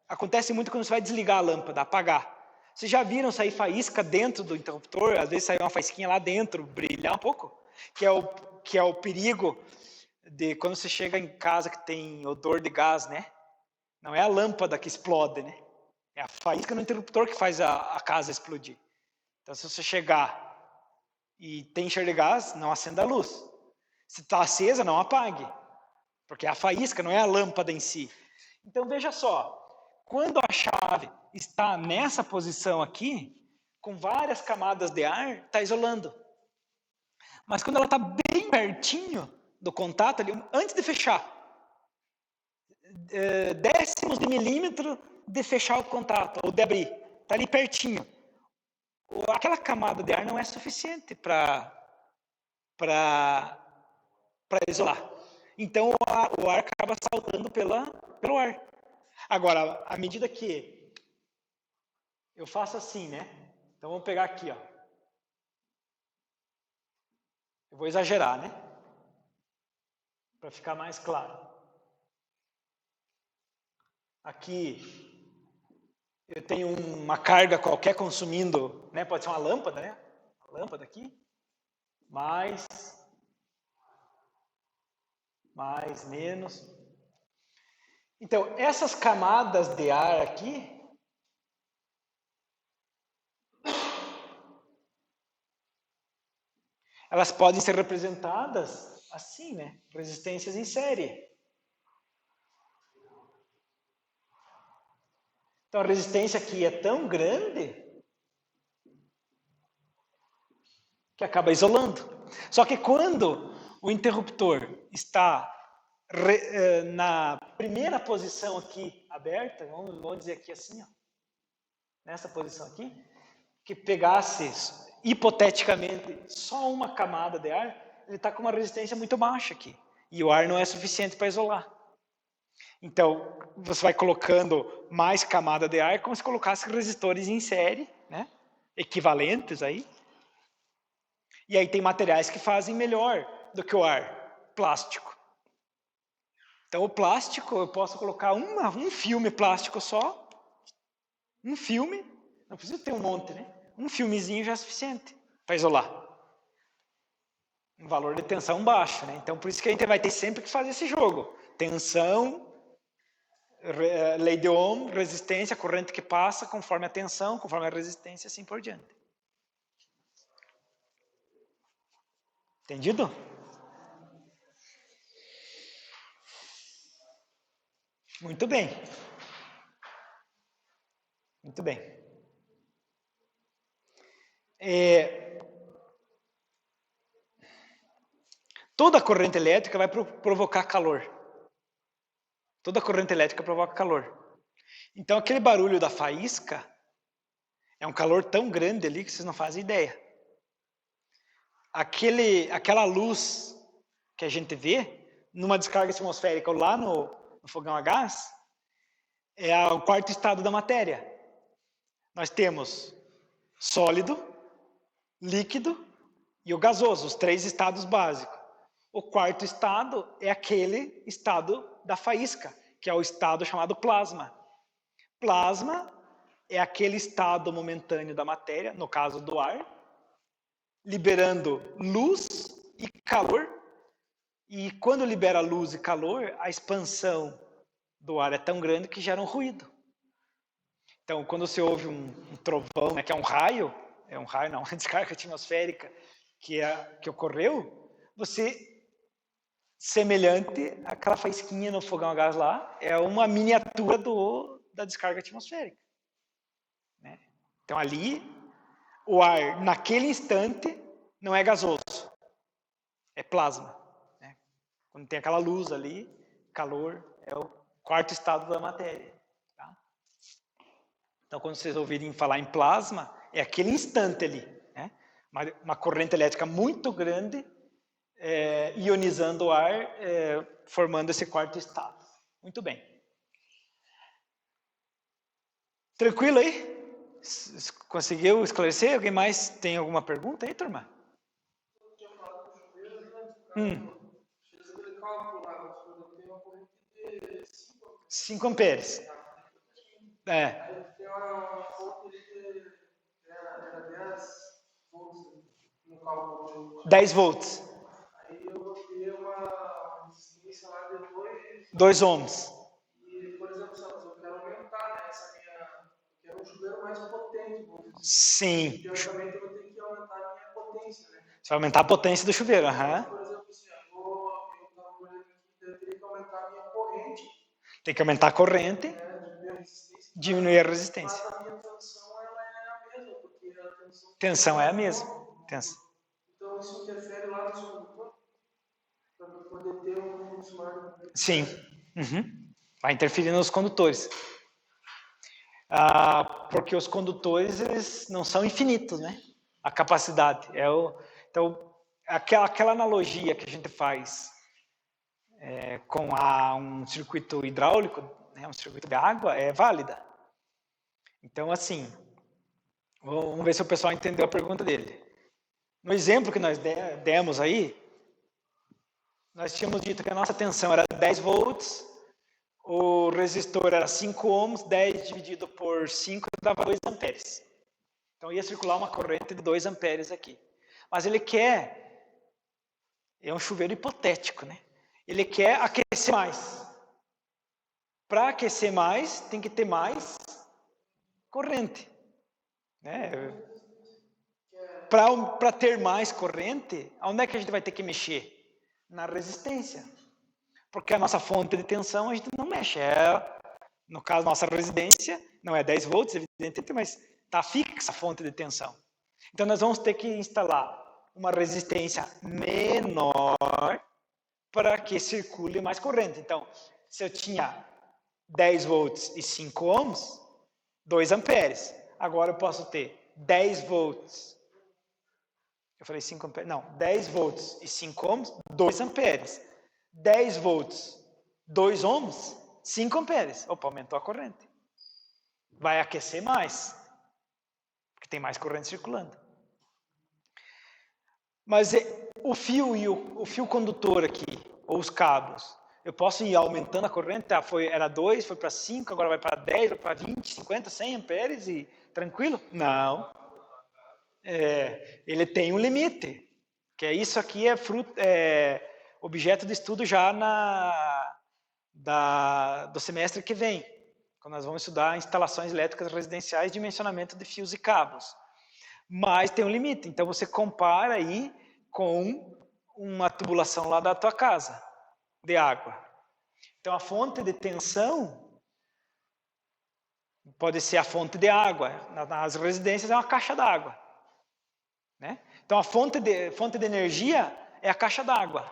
Speaker 1: acontece muito quando você vai desligar a lâmpada, apagar. Vocês já viram sair faísca dentro do interruptor? Às vezes sai uma faísquinha lá dentro, brilhar um pouco? Que é o perigo de quando você chega em casa que tem odor de gás, né? Não é a lâmpada que explode, né? É a faísca no interruptor que faz a casa explodir. Então, se você chegar e tem cheiro de gás, não acenda a luz. Se está acesa, não apague. Porque é a faísca, não é a lâmpada em si. Então, veja só. Quando a chave está nessa posição aqui, com várias camadas de ar, está isolando. Mas quando ela está bem pertinho do contato, ali, antes de fechar, décimos de milímetro de fechar o contato, ou de abrir, está ali pertinho. Aquela camada de ar não é suficiente para isolar. Então, o ar acaba saltando pelo ar. Agora, à medida que eu faço assim, né? Então vamos pegar aqui, ó. Eu vou exagerar, né? Para ficar mais claro. Aqui eu tenho uma carga qualquer consumindo, né? Pode ser uma lâmpada, né? Uma lâmpada aqui. Mais, menos. Então, essas camadas de ar aqui, elas podem ser representadas assim, né? Resistências em série. Então, a resistência aqui é tão grande que acaba isolando. Só que quando o interruptor está na primeira posição aqui aberta, vamos dizer aqui assim, ó, nessa posição aqui, que pegasse hipoteticamente só uma camada de ar, ele está com uma resistência muito baixa aqui. E o ar não é suficiente para isolar. Então, você vai colocando mais camada de ar como se colocasse resistores em série, né? Equivalentes aí. E aí tem materiais que fazem melhor do que o ar, plástico. Então o plástico, eu posso colocar um filme plástico só, um filme, não precisa ter um monte, né? Um filmezinho já é suficiente para isolar. Um valor de tensão baixo, né? Então por isso que a gente vai ter sempre que fazer esse jogo. Tensão, lei de Ohm, resistência, corrente que passa conforme a tensão, conforme a resistência, assim por diante. Entendido? Muito bem. Muito bem. Toda corrente elétrica vai provocar calor. Toda corrente elétrica provoca calor. Então aquele barulho da faísca é um calor tão grande ali que vocês não fazem ideia. Aquela luz que a gente vê numa descarga atmosférica ou lá no fogão a gás é o quarto estado da matéria. Nós temos sólido, líquido e o gasoso, os 3 estados básicos. O quarto estado é aquele estado da faísca, que é o estado chamado plasma. Plasma é aquele estado momentâneo da matéria, no caso do ar, liberando luz e calor. E quando libera luz e calor, a expansão do ar é tão grande que gera um ruído. Então, quando você ouve um trovão, né, que é um raio não, uma descarga atmosférica que ocorreu, você, semelhante àquela faísquinha no fogão a gás lá, é uma miniatura da descarga atmosférica. Né? Então, ali, o ar, naquele instante, não é gasoso, é plasma. Né? Quando tem aquela luz ali, calor, é o quarto estado da matéria. Tá? Então, quando vocês ouvirem falar em plasma, é aquele instante ali. Né? Uma corrente elétrica muito grande, ionizando o ar, formando esse quarto estado. Muito bem. Tranquilo aí? Conseguiu esclarecer? Alguém mais tem alguma pergunta aí, turma?
Speaker 4: Eu tinha falado com o chuveiro, né? Fez aquele cálculo lá, quando tem uma corrente de
Speaker 1: 5 amperes.
Speaker 4: Aí tem uma fonte de era 10 volts no cálculo.
Speaker 1: 10 volts.
Speaker 4: Aí eu vou ter uma resistência lá de
Speaker 1: 2 ohms.
Speaker 4: E, por exemplo, eu quero aumentar, né, eu quero um chuveiro mais potente.
Speaker 1: Sim.
Speaker 4: Teoricamente, eu vou ter que aumentar a minha potência, né?
Speaker 1: Você vai aumentar a potência do chuveiro,
Speaker 4: Mas, por exemplo, assim, eu estava olhando aqui, eu teria que aumentar a minha corrente.
Speaker 1: Tem que aumentar a corrente, diminuir a resistência.
Speaker 4: Mas a minha tensão, ela é a mesma, porque a
Speaker 1: tensão é a mesma.
Speaker 4: Então, isso interfere lá no seu condutor? Para poder ter um smart.
Speaker 1: Sim. Vai interferir nos condutores. Porque os condutores, eles não são infinitos, né? A capacidade. Então, aquela analogia que a gente faz com um circuito hidráulico, né, um circuito de água, é válida. Então, assim, Vamos ver se o pessoal entendeu a pergunta dele. No exemplo que nós demos aí, nós tínhamos dito que a nossa tensão era 10 volts, o resistor era 5 ohms, 10 dividido por 5 dava 2 amperes. Então ia circular uma corrente de 2 amperes aqui. Mas ele quer, é um chuveiro hipotético, né? Ele quer aquecer mais. Para aquecer mais, tem que ter mais corrente. Né? Para ter mais corrente, onde é que a gente vai ter que mexer? Na resistência. Porque a nossa fonte de tensão a gente não mexe. No caso, nossa resistência não é 10 volts, evidentemente, mas está fixa a fonte de tensão. Então, nós vamos ter que instalar uma resistência menor para que circule mais corrente. Então, se eu tinha 10 volts e 5 ohms, 2 amperes. Agora eu posso ter 10 volts. Eu falei 5 amperes? Não, 10 volts e 5 ohms, 2 amperes. 10 volts, 2 ohms, 5 amperes. Opa, aumentou a corrente. Vai aquecer mais, porque tem mais corrente circulando. Mas o fio e o fio condutor aqui, ou os cabos, eu posso ir aumentando a corrente, tá? Era 2, foi para 5, agora vai para 10, vai para 20, 50, 100 amperes e tranquilo? Não. Ele tem um limite, que isso aqui é objeto de estudo já do semestre que vem, quando nós vamos estudar instalações elétricas residenciais, dimensionamento de fios e cabos. Mas tem um limite, então você compara aí com uma tubulação lá da tua casa, de água. Então a fonte de tensão pode ser a fonte de água, nas residências é uma caixa d'água. Né? Então a fonte de energia é a caixa d'água.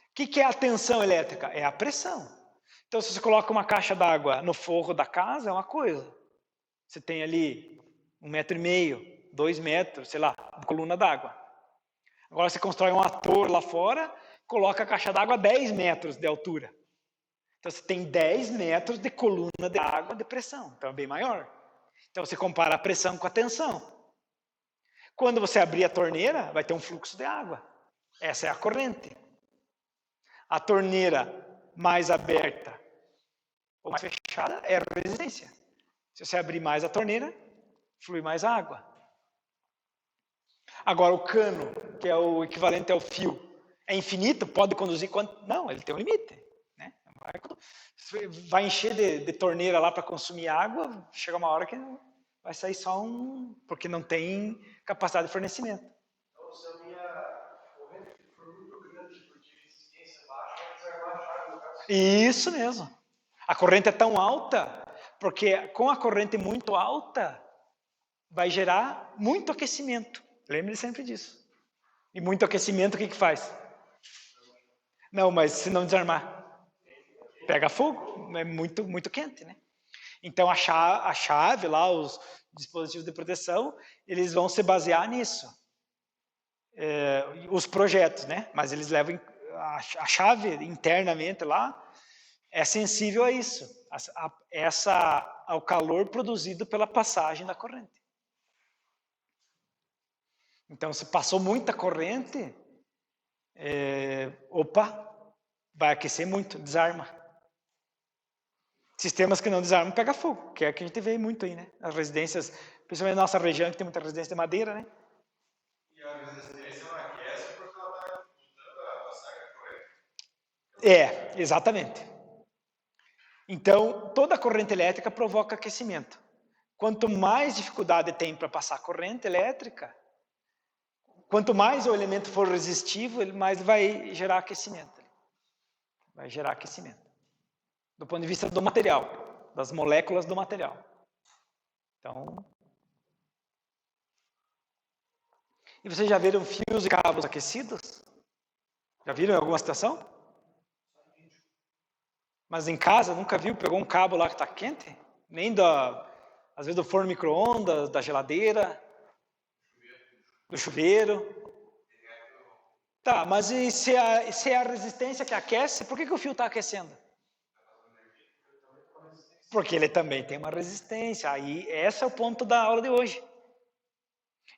Speaker 1: O que é a tensão elétrica? É a pressão. Então se você coloca uma caixa d'água no forro da casa, é uma coisa. Você tem ali 1,5 metro, 2 metros, sei lá, de coluna d'água. Agora você constrói uma torre lá fora, coloca a caixa d'água a 10 metros de altura. Então você tem 10 metros de coluna de água de pressão, então é bem maior. Então você compara a pressão com a tensão. Quando você abrir a torneira, vai ter um fluxo de água. Essa é a corrente. A torneira mais aberta ou mais fechada é a resistência. Se você abrir mais a torneira, flui mais água. Agora, o cano, que é o equivalente ao fio, é infinito? Pode conduzir quanto? Não, ele tem um limite. Né? Vai encher de torneira lá para consumir água, chega uma hora que vai sair só porque não tem capacidade de fornecimento.
Speaker 2: Então, se a minha corrente for muito grande porque resistência baixa, vai desarmar a chave no caso.
Speaker 1: Isso mesmo. A corrente é tão alta, porque com a corrente muito alta, vai gerar muito aquecimento. Lembre sempre disso. E muito aquecimento, o que faz? Não, mas se não desarmar, pega fogo, é muito, muito quente, né? Então a chave lá, os dispositivos de proteção, eles vão se basear nisso. Os projetos, né? Mas eles levam a chave internamente lá, é sensível a isso, ao calor produzido pela passagem da corrente. Então, se passou muita corrente, vai aquecer muito, desarma. Sistemas que não desarmam pega fogo, que é o que a gente vê muito aí, né? As residências, principalmente na nossa região, que tem muita residência de madeira, né?
Speaker 3: E a resistência não aquece porque ela está dificultando a passagem da corrente.
Speaker 1: Exatamente. Então, toda corrente elétrica provoca aquecimento. Quanto mais dificuldade tem para passar corrente elétrica, quanto mais o elemento for resistivo, ele mais vai gerar aquecimento. Vai gerar aquecimento. Do ponto de vista do material, das moléculas do material. Então... E vocês já viram fios e cabos aquecidos? Já viram em alguma situação? Mas em casa, nunca viu? Pegou um cabo lá que está quente? Nem às vezes do forno micro-ondas, da geladeira, do chuveiro. Tá, mas e se é a resistência que aquece, por que o fio está aquecendo? Porque ele também tem uma resistência. Aí, esse é o ponto da aula de hoje.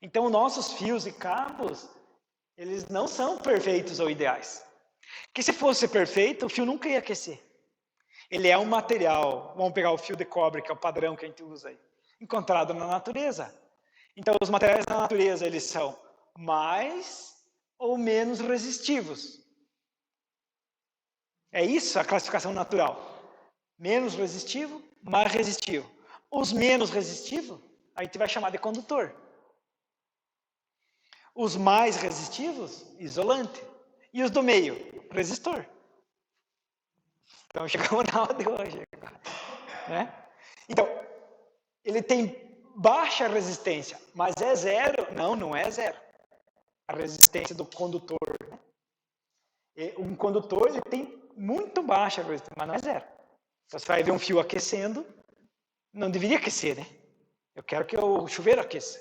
Speaker 1: Então, nossos fios e cabos, eles não são perfeitos ou ideais. Que se fosse perfeito, o fio nunca ia aquecer. Ele é um material, vamos pegar o fio de cobre, que é o padrão que a gente usa aí, encontrado na natureza. Então, os materiais da natureza, eles são mais ou menos resistivos. É isso a classificação natural. Menos resistivo, mais resistivo. Os menos resistivos, a gente vai chamar de condutor. Os mais resistivos, isolante. E os do meio, resistor. Então, chegamos na aula de hoje. Né? Então, ele tem baixa resistência, mas é zero? Não, não é zero. A resistência do condutor. Né? Um condutor ele tem muito baixa resistência, mas não é zero. Então, você vai ver um fio aquecendo, não deveria aquecer, né? Eu quero que o chuveiro aqueça,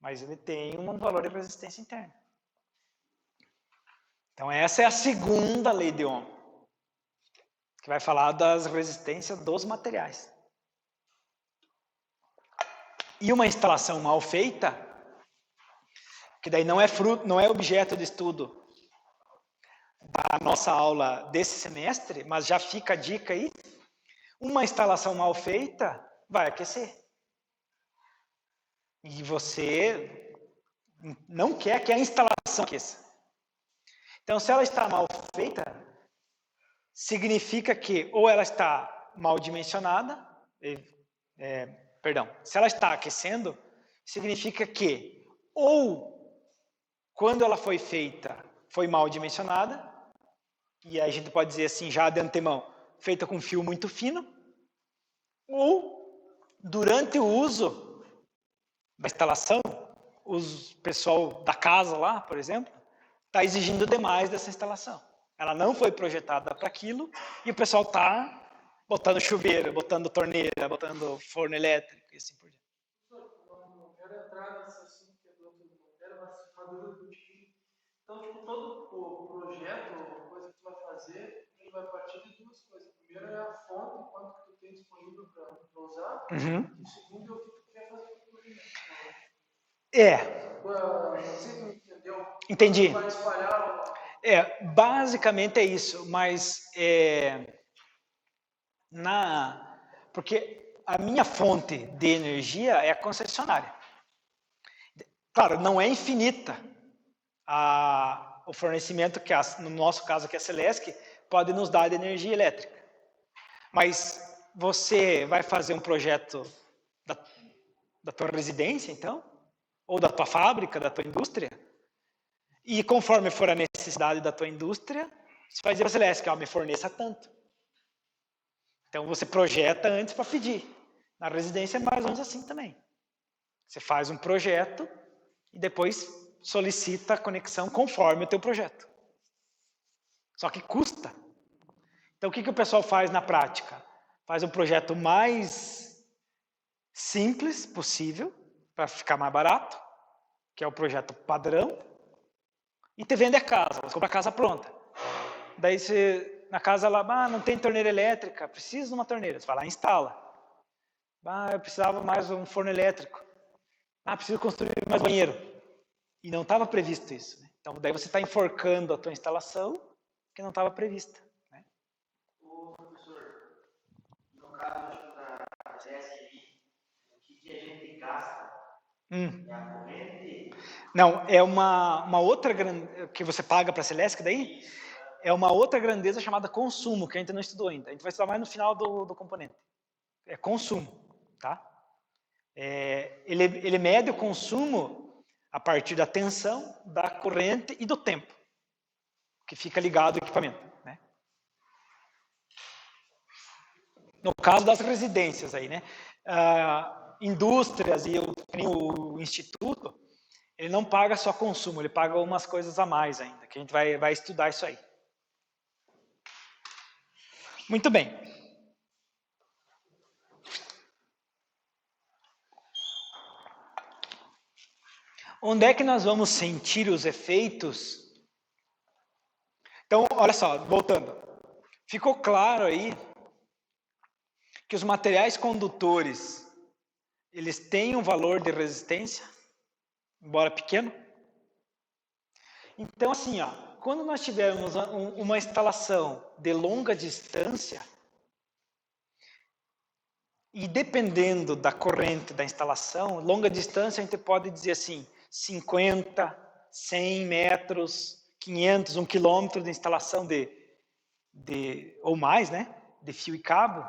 Speaker 1: mas ele tem um valor de resistência interna. Então, essa é a segunda lei de Ohm, que vai falar das resistências dos materiais. E uma instalação mal feita, que daí não é objeto de estudo da nossa aula desse semestre, mas já fica a dica aí, uma instalação mal feita vai aquecer. E você não quer que a instalação aqueça. Então, se ela está mal feita, significa que ou ela está mal dimensionada, se ela está aquecendo, significa que ou quando ela foi feita, foi mal dimensionada, e aí a gente pode dizer assim, já de antemão, feita com fio muito fino, ou durante o uso da instalação, o pessoal da casa lá, por exemplo, está exigindo demais dessa instalação. Ela não foi projetada para aquilo e o pessoal está botando chuveiro, botando torneira, botando forno elétrico e assim por diante.
Speaker 4: Não quero entrar nesse assunto que é do outro, não quero uma dúvida contigo. Então, tipo, todo o projeto, a coisa que tu vai fazer, ele vai partir de duas coisas. Primeiro é a fonte, quanto que tu tem disponível para usar.
Speaker 1: Uhum.
Speaker 4: E segundo é o que tu quer fazer com o projeto.
Speaker 1: Não
Speaker 4: sei se tu entendeu.
Speaker 1: Entendi.
Speaker 4: Vai espalhar.
Speaker 1: Basicamente é isso, mas porque a minha fonte de energia é a concessionária. Claro, não é infinita o fornecimento que, no nosso caso, que a Celesc, pode nos dar de energia elétrica. Mas você vai fazer um projeto da tua residência, então, ou da tua fábrica, da tua indústria, e conforme for a necessidade da tua indústria, você vai dizer para a Celesc, me forneça tanto. Então, você projeta antes para pedir. Na residência é mais ou menos assim também. Você faz um projeto e depois solicita a conexão conforme o teu projeto. Só que custa. Então, o que o pessoal faz na prática? Faz um projeto mais simples possível, para ficar mais barato, que é o projeto padrão, e te vende a casa, você compra a casa pronta. Daí você, na casa lá, não tem torneira elétrica, preciso de uma torneira, você vai lá e instala. Eu precisava mais um forno elétrico. Preciso construir mais banheiro. E não estava previsto isso. Né? Então, daí você está enforcando a tua instalação que não estava prevista. Né?
Speaker 5: Ô, professor, no caso da CSI, o que a gente gasta é a corrente?
Speaker 1: Não, é uma outra que você paga para a Celesc daí, é uma outra grandeza chamada consumo, que a gente não estudou ainda. A gente vai estudar mais no final do componente. É consumo, tá? Ele mede o consumo a partir da tensão, da corrente e do tempo que fica ligado ao equipamento. Né? No caso das residências aí, né? Indústrias e o instituto, ele não paga só consumo, ele paga umas coisas a mais ainda, que a gente vai estudar isso aí. Muito bem. Onde é que nós vamos sentir os efeitos? Então, olha só, voltando. Ficou claro aí que os materiais condutores, eles têm um valor de resistência, embora pequeno. Então, assim, ó, quando nós tivermos uma instalação de longa distância, e dependendo da corrente da instalação, longa distância a gente pode dizer assim, 50, 100 metros, 500, 1 quilômetro de instalação ou mais, né, de fio e cabo.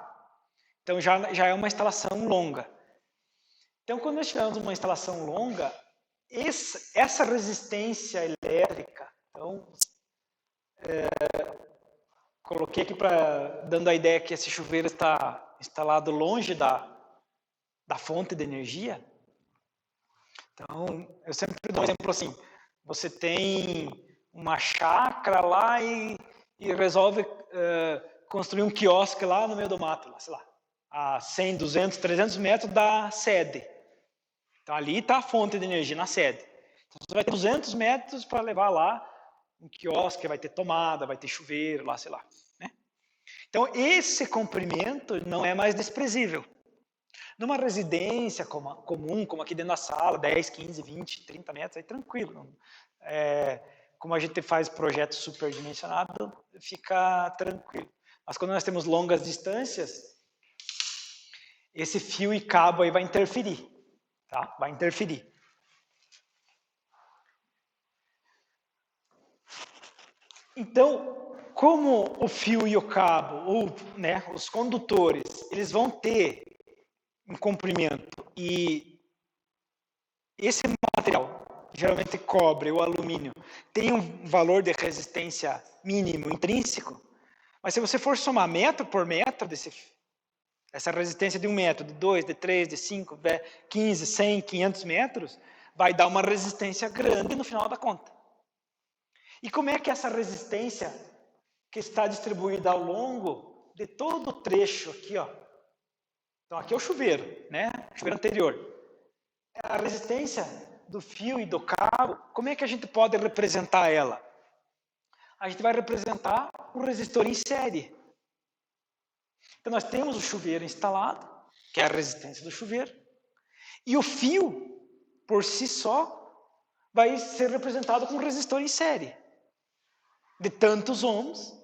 Speaker 1: Então já é uma instalação longa. Então quando nós tivermos uma instalação longa, essa resistência elétrica, então coloquei aqui dando a ideia que esse chuveiro está instalado longe da fonte de energia. Então, eu sempre dou um exemplo assim, você tem uma chácara lá e resolve construir um quiosque lá no meio do mato, sei lá, a 100, 200, 300 metros da sede. Então, ali está a fonte de energia na sede. Então, você vai ter 200 metros para levar lá um quiosque, vai ter tomada, vai ter chuveiro lá, sei lá. Né? Então, esse comprimento não é mais desprezível. Numa residência comum, como aqui dentro da sala, 10, 15, 20, 30 metros, aí tranquilo. Como a gente faz projeto superdimensionado, fica tranquilo. Mas quando nós temos longas distâncias, esse fio e cabo aí vai interferir. Tá? Vai interferir. Então, como o fio e o cabo, ou né, os condutores, eles vão ter um comprimento e esse material, geralmente cobre ou alumínio, tem um valor de resistência mínimo intrínseco, mas se você for somar metro por metro essa resistência de 1 metro, de 2, de 3, de 5, de 15, 100, 500 metros, vai dar uma resistência grande no final da conta. E como é que essa resistência que está distribuída ao longo de todo o trecho aqui, ó. Então aqui é o chuveiro, né? Chuveiro anterior. A resistência do fio e do cabo, como é que a gente pode representar ela? A gente vai representar o resistor em série. Então nós temos o chuveiro instalado, que é a resistência do chuveiro, e o fio, por si só, vai ser representado com um resistor em série, de tantos ohms.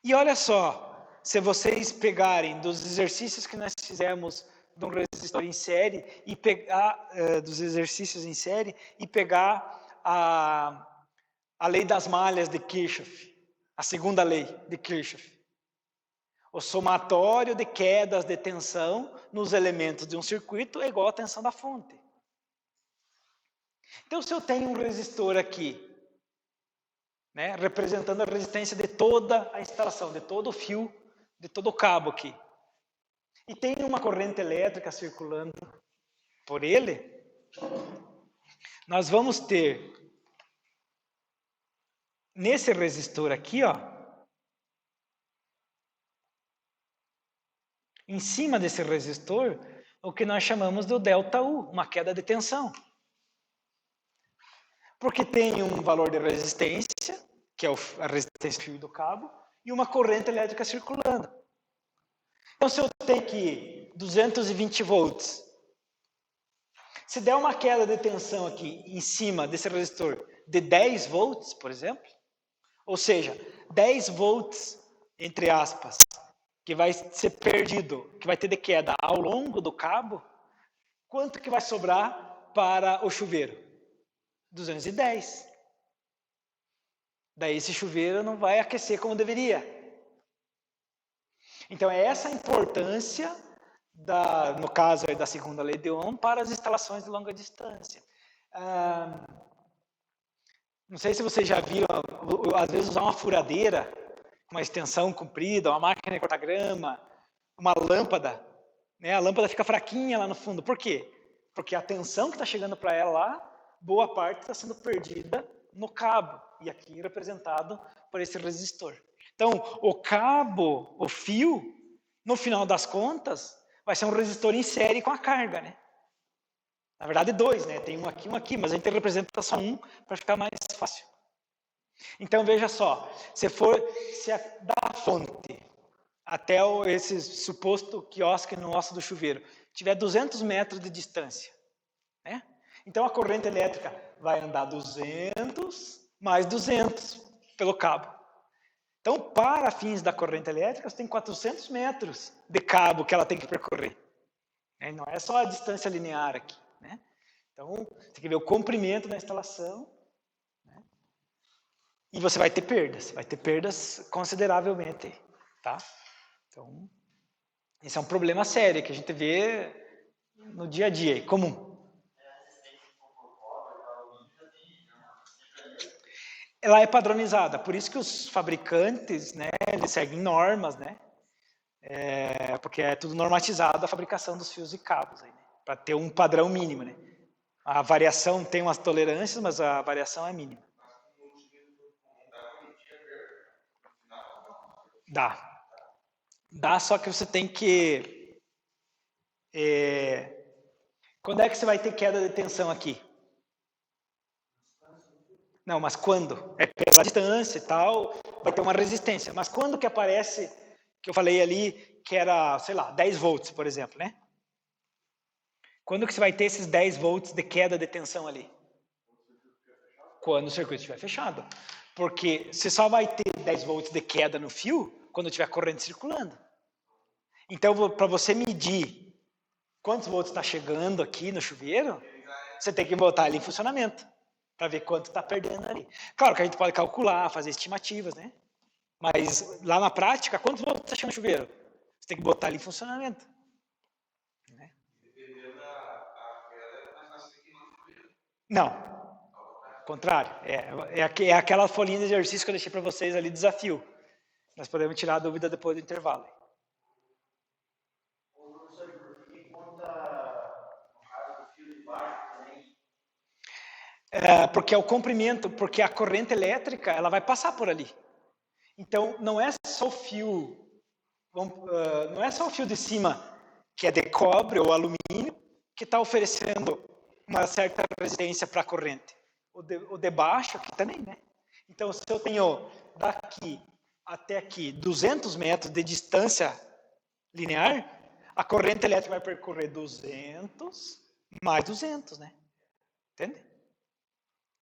Speaker 1: E olha só, se vocês pegarem dos exercícios que nós fizemos de um resistor em série e pegar dos exercícios em série e pegar a lei das malhas de Kirchhoff, a segunda lei de Kirchhoff. O somatório de quedas de tensão nos elementos de um circuito é igual à tensão da fonte. Então, se eu tenho um resistor aqui, né, representando a resistência de toda a instalação, de todo o fio, de todo o cabo aqui, e tem uma corrente elétrica circulando por ele, nós vamos ter nesse resistor aqui, ó, em cima desse resistor, o que nós chamamos do ΔU, uma queda de tensão. Porque tem um valor de resistência, que é a resistência do fio e do cabo, e uma corrente elétrica circulando. Então, se eu tenho aqui 220 volts, se der uma queda de tensão aqui em cima desse resistor de 10 volts, por exemplo, ou seja, 10 volts, entre aspas, que vai ser perdido, que vai ter de queda ao longo do cabo, quanto que vai sobrar para o chuveiro? 210. Daí esse chuveiro não vai aquecer como deveria. Então é essa a importância, no caso aí da segunda lei de Ohm, para as instalações de longa distância. Não sei se vocês já viram, às vezes usar uma furadeira, uma extensão comprida, uma máquina de cortar grama, uma lâmpada, né? A lâmpada fica fraquinha lá no fundo. Por quê? Porque a tensão que está chegando para ela lá, boa parte está sendo perdida no cabo, e aqui representado por esse resistor. Então, o cabo, o fio, no final das contas, vai ser um resistor em série com a carga, né? Na verdade, 2, né? Tem um aqui, mas a gente representa só um para ficar mais fácil. Então, veja só, se da fonte até esse suposto quiosque no osso do chuveiro, tiver 200 metros de distância, né? Então a corrente elétrica vai andar 200 mais 200 pelo cabo. Então, para fins da corrente elétrica, você tem 400 metros de cabo que ela tem que percorrer. Não é só a distância linear aqui, né? Então, você tem que ver o comprimento da instalação, né? E você vai ter perdas consideravelmente, tá? Então, esse é um problema sério que a gente vê no dia a dia, comum. Ela é padronizada, por isso que os fabricantes, né, eles seguem normas, né? Porque é tudo normatizado a fabricação dos fios e cabos, né, para ter um padrão mínimo, né? A variação tem umas tolerâncias, mas a variação é mínima. Dá, só que você tem que... Quando é que você vai ter queda de tensão aqui? Não, mas quando? É pela distância e tal, vai ter uma resistência. Mas quando que aparece, que eu falei ali, que era, sei lá, 10 volts, por exemplo, né? Quando que você vai ter esses 10 volts de queda de tensão ali? Quando o circuito estiver fechado. Porque você só vai ter 10 volts de queda no fio quando tiver corrente circulando. Então, para você medir quantos volts está chegando aqui no chuveiro, você tem que botar ele em funcionamento, para ver quanto está perdendo ali. Claro que a gente pode calcular, fazer estimativas, né? Mas lá na prática, quantos volts está chegando no chuveiro? Você tem que botar ele em funcionamento. Né? Não. Ao contrário. É aquela folhinha de exercício que eu deixei para vocês ali, desafio. Nós podemos tirar a dúvida depois do intervalo. Porque é o comprimento, porque a corrente elétrica ela vai passar por ali. Então, não é só o fio, não é só o fio de cima, que é de cobre ou alumínio, que está oferecendo uma certa resistência para a corrente. O de baixo aqui também, né? Então, se eu tenho daqui até aqui 200 metros de distância linear, a corrente elétrica vai percorrer 200 mais 200, né? Entende?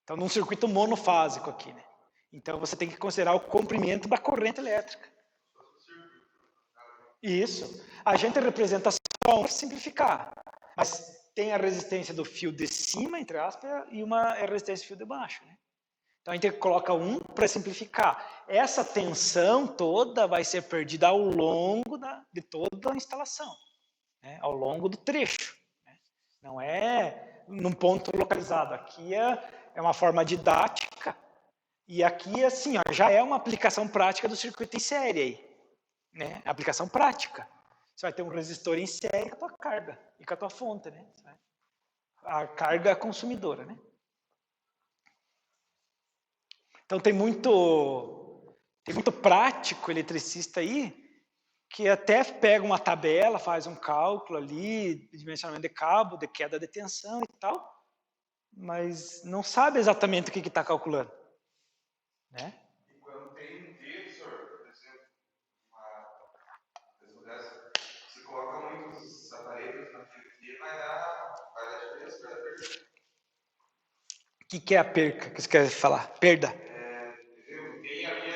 Speaker 1: Então, num circuito monofásico aqui, né? Então, você tem que considerar o comprimento da corrente elétrica. Isso. A gente representa só um para simplificar. Mas tem a resistência do fio de cima, entre aspas, e uma resistência do fio de baixo, né? Então, a gente coloca um para simplificar. Essa tensão toda vai ser perdida ao longo de toda a instalação, né? Ao longo do trecho. Né? Não é num ponto localizado. Aqui é uma forma didática, e aqui, assim, ó, já é uma aplicação prática do circuito em série aí, né? Aplicação prática. Você vai ter um resistor em série com a tua carga e com a tua fonte, né? A carga consumidora, né? Então tem muito prático eletricista aí que até pega uma tabela, faz um cálculo ali, dimensionamento de cabo, de queda de tensão e tal, mas não sabe exatamente o que está calculando. Né?
Speaker 3: E quando tem um T, professor, por exemplo, se coloca muitos aparelhos na TV, vai dar diferença, vai dar perda.
Speaker 1: O que é a perca que você quer falar? Perda?
Speaker 3: Tem ali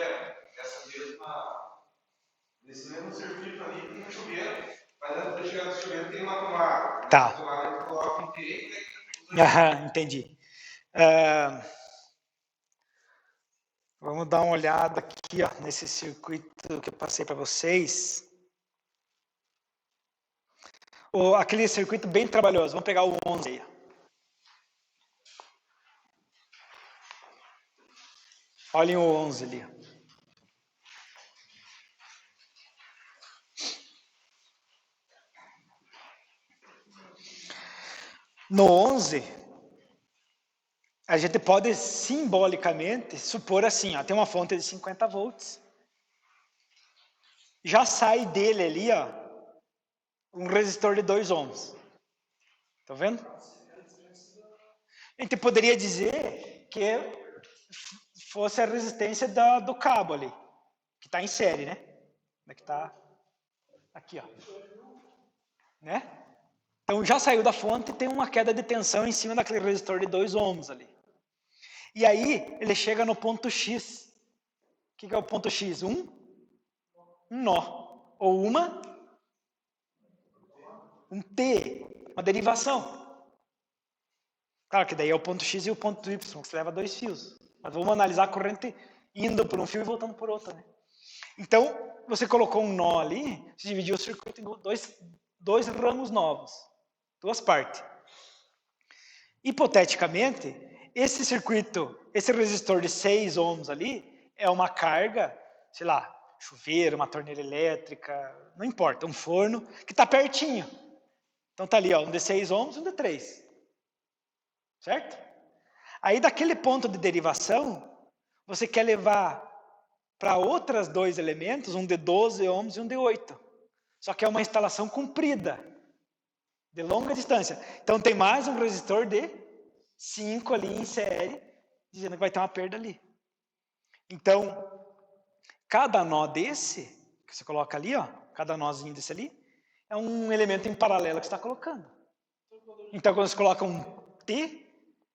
Speaker 3: nesse mesmo circuito ali, tem um chuveiro, mas antes de chegar no chuveiro tem uma tomada.
Speaker 1: Tá.
Speaker 3: A tomada que coloca um T,
Speaker 1: Entendi. Vamos dar uma olhada aqui, ó, nesse circuito que eu passei para vocês. Aquele circuito bem trabalhoso. Vamos pegar o 11 aí. Olhem o 11 ali. No 11, a gente pode simbolicamente supor assim, ó, tem uma fonte de 50 volts. Já sai dele ali, ó, um resistor de 2 ohms. Tá vendo? A gente poderia dizer que fosse a resistência do cabo ali, que está em série, né? Que tá... Aqui, ó. Né? Então já saiu da fonte e tem uma queda de tensão em cima daquele resistor de 2 ohms ali. E aí ele chega no ponto X. O que é o ponto X? Um nó. Ou um T, uma derivação. Claro que daí é o ponto X e o ponto Y, que você leva 2 fios. Mas vamos analisar a corrente indo por um fio e voltando por outro, né? Então, você colocou um nó ali, você dividiu o circuito em dois ramos novos, 2 partes. Hipoteticamente, esse circuito, esse resistor de 6 ohms ali, é uma carga, sei lá, chuveiro, uma torneira elétrica, não importa, um forno, que está pertinho. Então tá ali, ó, um de 6 ohms e um de 3. Certo? Aí daquele ponto de derivação, você quer levar para outros 2 elementos, um de 12 ohms e um de 8. Só que é uma instalação comprida, de longa distância. Então tem mais um resistor de 5 ali em série, dizendo que vai ter uma perda ali. Então, cada nó desse, que você coloca ali, ó, cada nozinho desse ali, é um elemento em paralelo que você está colocando. Então, quando você coloca um T,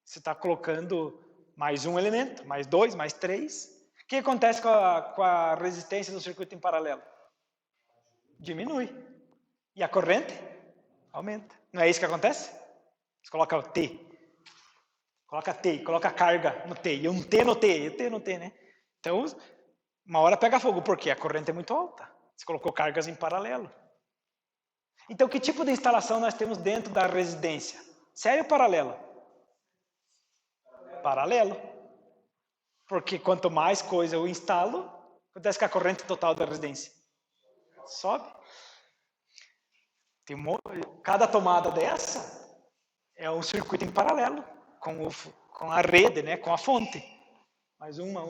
Speaker 1: você está colocando mais um elemento, mais 2, mais 3. O que acontece com a resistência do circuito em paralelo? Diminui. E a corrente aumenta. Não é isso que acontece? Você coloca o T. Coloca T, coloca carga no T. E um T no T, e T no T, né? Então, uma hora pega fogo, porque a corrente é muito alta. Você colocou cargas em paralelo. Então, que tipo de instalação nós temos dentro da residência? Série ou paralelo? Paralelo. Porque quanto mais coisa eu instalo, acontece que a corrente total da residência sobe. Cada tomada dessa é um circuito em paralelo com a rede, né, com a fonte. Mais uma.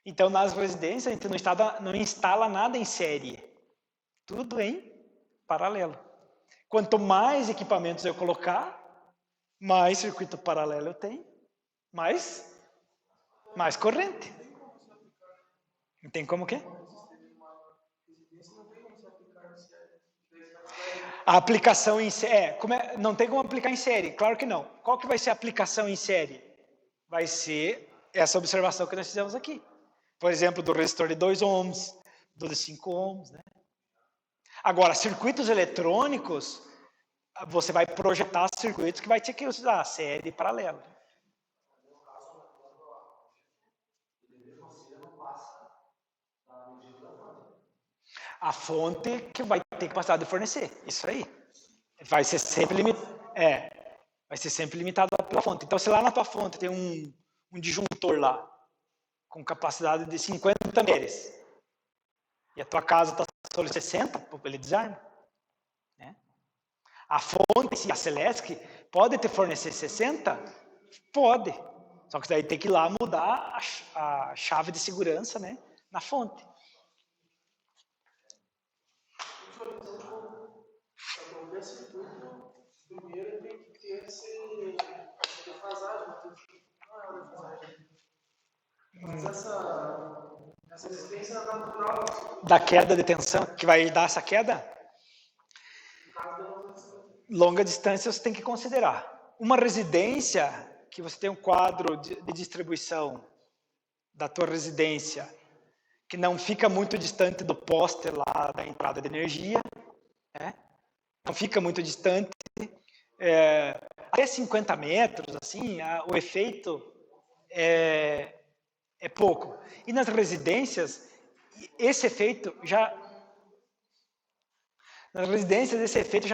Speaker 1: Então, nas residências, a gente não instala nada em série. Tudo em paralelo. Quanto mais equipamentos eu colocar, mais circuito paralelo eu tenho, mais corrente. Não tem como o quê? A aplicação em série, não tem como aplicar em série, claro que não. Qual que vai ser a aplicação em série? Vai ser essa observação que nós fizemos aqui. Por exemplo, do resistor de 2 ohms, do de 5 ohms, né? Agora, circuitos eletrônicos, você vai projetar circuitos que vai ter que usar a série paralela. A fonte que vai ter capacidade de fornecer, isso aí. Vai ser sempre limitado pela fonte. Então, se lá na tua fonte tem um disjuntor lá, com capacidade de 50 amperes, e a tua casa está só 60, ele desarma. Né? A fonte, a Celesc, pode te fornecer 60? Pode. Só que daí tem que ir lá mudar a chave de segurança, né, na fonte.
Speaker 4: Para qualquer circuito, primeiro tem que ter essa defasagem. Não é uma defasagem. Mas essa resistência natural.
Speaker 1: Da queda de tensão, que vai dar essa queda?
Speaker 4: No caso da
Speaker 1: longa distância você tem que considerar. Uma residência, que você tem um quadro de distribuição da tua residência, que não fica muito distante do poste lá da entrada de energia, né? Não fica muito distante, até 50 metros, assim, o efeito é pouco. E nas residências, esse efeito já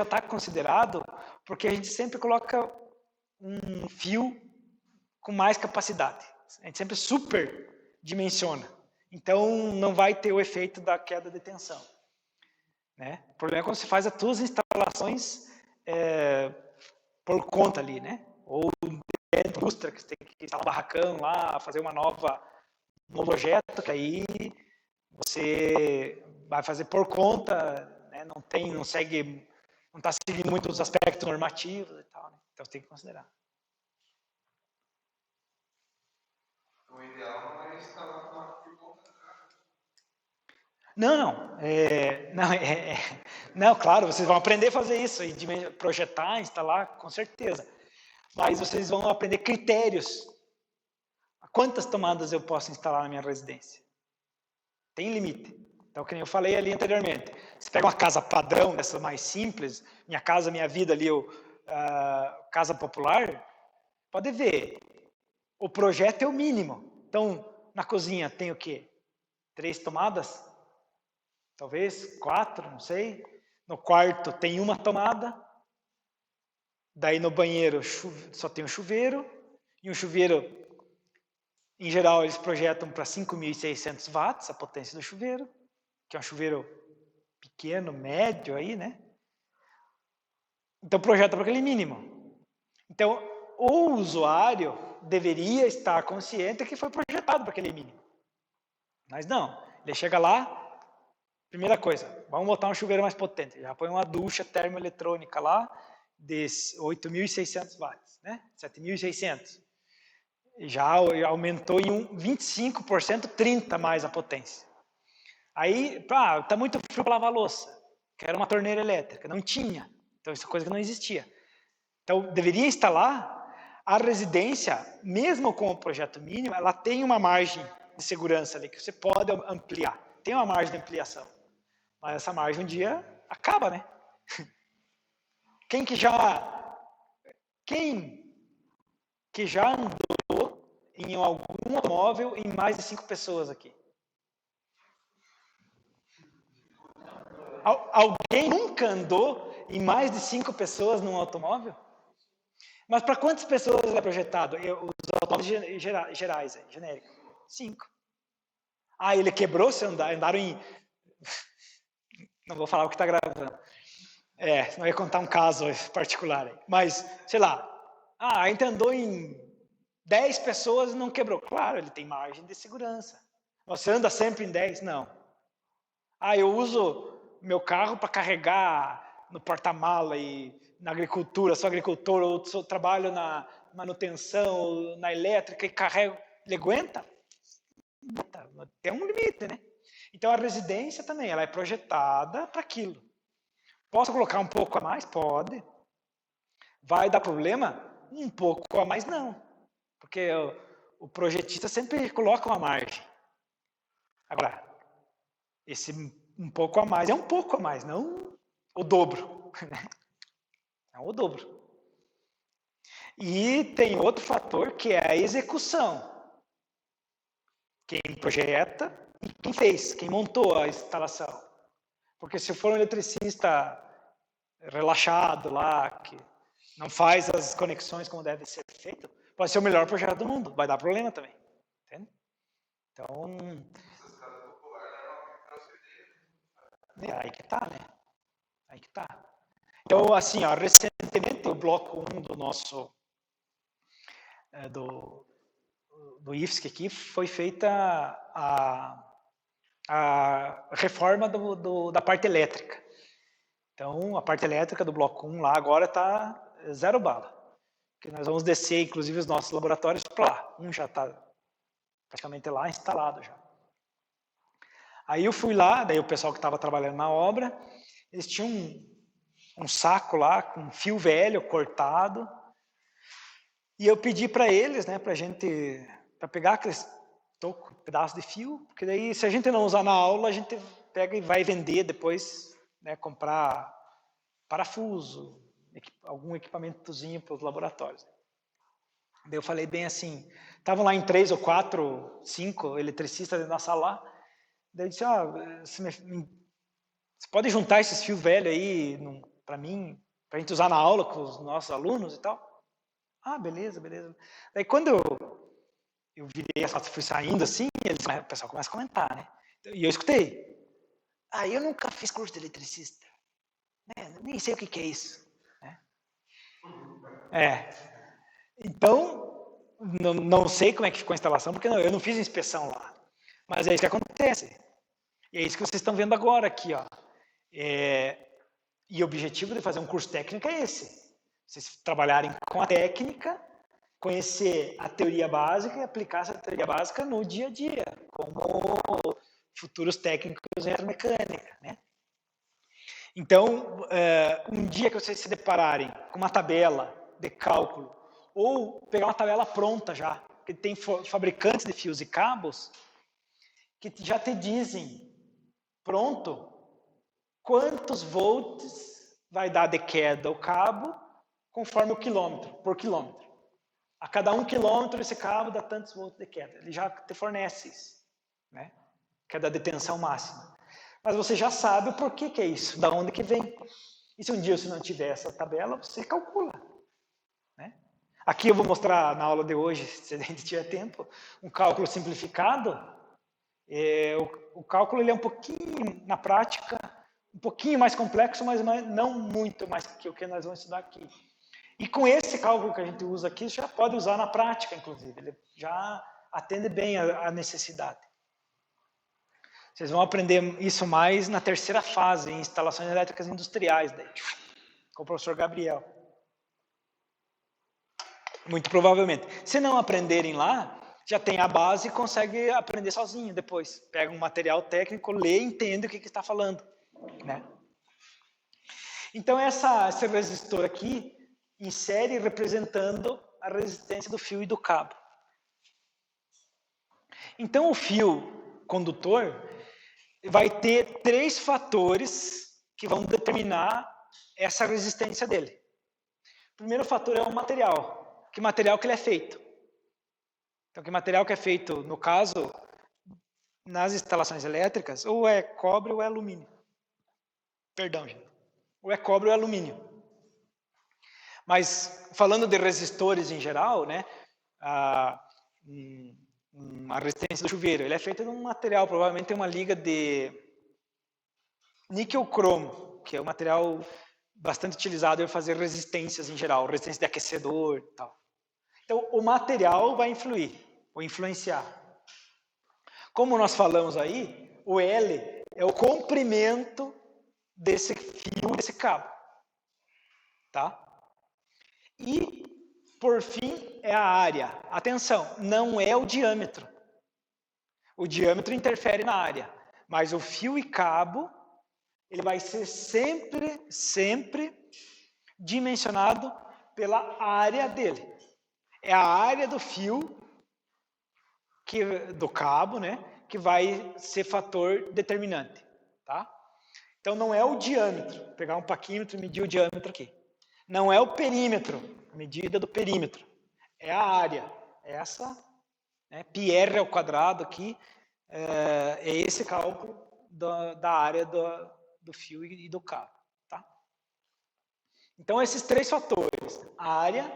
Speaker 1: está considerado, porque a gente sempre coloca um fio com mais capacidade. A gente sempre superdimensiona. Então, não vai ter o efeito da queda de tensão. Né? O problema é quando você faz as suas instalações por conta ali, né? Ou dentro da indústria, que você tem que instalar um barracão lá, fazer um novo projeto, que aí você vai fazer por conta, né? Não está seguindo muito os aspectos normativos e tal, né? Então você tem que considerar.
Speaker 3: O ideal não é instalar por conta.
Speaker 1: Não, claro, vocês vão aprender a fazer isso, e projetar, instalar, com certeza. Mas vocês vão aprender critérios. Quantas tomadas eu posso instalar na minha residência? Tem limite. Então, como eu falei ali anteriormente, você pega uma casa padrão, dessas mais simples, Minha Casa Minha Vida ali, casa popular, pode ver, o projeto é o mínimo. Então, na cozinha tem o quê? 3 tomadas? Talvez 4, não sei. No quarto tem 1 tomada. Daí no banheiro só tem um chuveiro. E um chuveiro, em geral, eles projetam para 5.600 watts a potência do chuveiro, que é um chuveiro pequeno, médio aí, né? Então projeta para aquele mínimo. Então, o usuário deveria estar consciente que foi projetado para aquele mínimo. Mas não, ele chega lá, primeira coisa, vamos botar um chuveiro mais potente. Já põe uma ducha termoeletrônica lá de 8.600 watts, né? 7.600. Já aumentou em 25%, 30% mais a potência. Aí, tá muito frio para lavar louça. Quero uma torneira elétrica. Não tinha. Então, isso é coisa que não existia. Então, deveria instalar. A residência, mesmo com o projeto mínimo, ela tem uma margem de segurança ali, que você pode ampliar. Tem uma margem de ampliação. Mas essa margem um dia acaba, né? Quem que já andou em algum automóvel em mais de 5 pessoas aqui? Alguém nunca andou em mais de 5 pessoas num automóvel? Mas para quantas pessoas é projetado? Os automóveis gerais, genéricos. 5. Ele quebrou, se andaram em... Não vou falar o que está gravando. Não ia contar um caso particular aí. Mas, sei lá, a gente andou em 10 pessoas e não quebrou. Claro, ele tem margem de segurança. Você anda sempre em 10? Não. Eu uso meu carro para carregar no porta-mala e na agricultura, sou agricultor, ou trabalho na manutenção, na elétrica e carrego. Ele aguenta? Tem um limite, né? Então a residência também, ela é projetada para aquilo. Posso colocar um pouco a mais? Pode. Vai dar problema? Um pouco a mais não. Porque o projetista sempre coloca uma margem. Agora, esse um pouco a mais é um pouco a mais, não o dobro. Não o dobro. E tem outro fator que é a execução. Quem projeta e quem fez, quem montou a instalação. Porque se for um eletricista relaxado lá, que não faz as conexões como deve ser feito, pode ser o melhor projeto do mundo, vai dar problema também. Entende? Então... aí que tá, né? Aí que tá. Então, assim, recentemente o bloco 1 do nosso do IFSC aqui foi feita a reforma da parte elétrica. Então, a parte elétrica do bloco 1 lá agora está 0 bala. Que nós vamos descer, inclusive, os nossos laboratórios para lá. Um já está praticamente lá instalado já. Aí eu fui lá, daí o pessoal que estava trabalhando na obra, eles tinham um saco lá com fio velho cortado, e eu pedi para eles, né, para pegar aqueles pedaços de fio, porque daí se a gente não usar na aula, a gente pega e vai vender depois, né, comprar parafuso, algum equipamentozinho para os laboratórios. Daí eu falei bem assim, estavam lá em 3 ou 4, 5 eletricistas na sala lá, daí eu disse, você pode juntar esses fios velhos aí para mim, para a gente usar na aula com os nossos alunos e tal? Beleza. Daí quando eu virei, fui saindo assim, o pessoal começa a comentar, né? E eu escutei. Eu nunca fiz curso de eletricista. Nem sei o que é isso. Então, não sei como é que ficou a instalação, porque eu não fiz inspeção lá. Mas é isso que acontece. E é isso que vocês estão vendo agora aqui, ó. E o objetivo de fazer um curso técnico é esse. Vocês trabalharem com a técnica, conhecer a teoria básica e aplicar essa teoria básica no dia a dia, como futuros técnicos em eletromecânica, né? Então, um dia que vocês se depararem com uma tabela de cálculo, ou pegar uma tabela pronta já, que tem fabricantes de fios e cabos, que já te dizem, pronto, quantos volts vai dar de queda o cabo, conforme o quilômetro, por quilômetro. A cada 1 quilômetro esse cabo dá tantos volts de queda. Ele já te fornece isso, né? Que é da detensão máxima. Mas você já sabe o porquê que é isso, da onde que vem. E se um dia você não tiver essa tabela, você calcula, né? Aqui eu vou mostrar na aula de hoje, se a gente tiver tempo, um cálculo simplificado. O cálculo ele é um pouquinho, na prática, um pouquinho mais complexo, mas não muito mais que o que nós vamos estudar aqui. E com esse cálculo que a gente usa aqui, você já pode usar na prática, inclusive. Ele já atende bem a necessidade. Vocês vão aprender isso mais na terceira fase, em instalações elétricas industriais, daí, com o professor Gabriel. Muito provavelmente. Se não aprenderem lá, já tem a base e consegue aprender sozinho depois. Pega um material técnico, lê e entende o que está falando, né? Então, esse resistor aqui, em série, representando a resistência do fio e do cabo. Então, o fio condutor vai ter 3 fatores que vão determinar essa resistência dele. O primeiro fator é o material. Que material que ele é feito? Então, que material que é feito, no caso, nas instalações elétricas, ou é cobre ou é alumínio. Perdão, gente. Ou é cobre ou é alumínio. Mas, falando de resistores em geral, né, a resistência do chuveiro, ele é feito de um material, provavelmente tem uma liga de níquel-cromo, que é um material bastante utilizado para fazer resistências em geral, resistência de aquecedor e tal. Então, o material vai influir, ou influenciar. Como nós falamos aí, o L é o comprimento desse fio, desse cabo. Tá? E, por fim, é a área. Atenção, não é o diâmetro. O diâmetro interfere na área, mas o fio e cabo, ele vai ser sempre dimensionado pela área dele. É a área do fio, do cabo, né, que vai ser fator determinante. Tá? Então, não é o diâmetro. Vou pegar um paquímetro e medir o diâmetro aqui. Não é o perímetro, a medida do perímetro. É a área. Essa, né, πr ao quadrado aqui, é esse cálculo da área do fio e do cabo. Tá? Então, esses 3 fatores, área,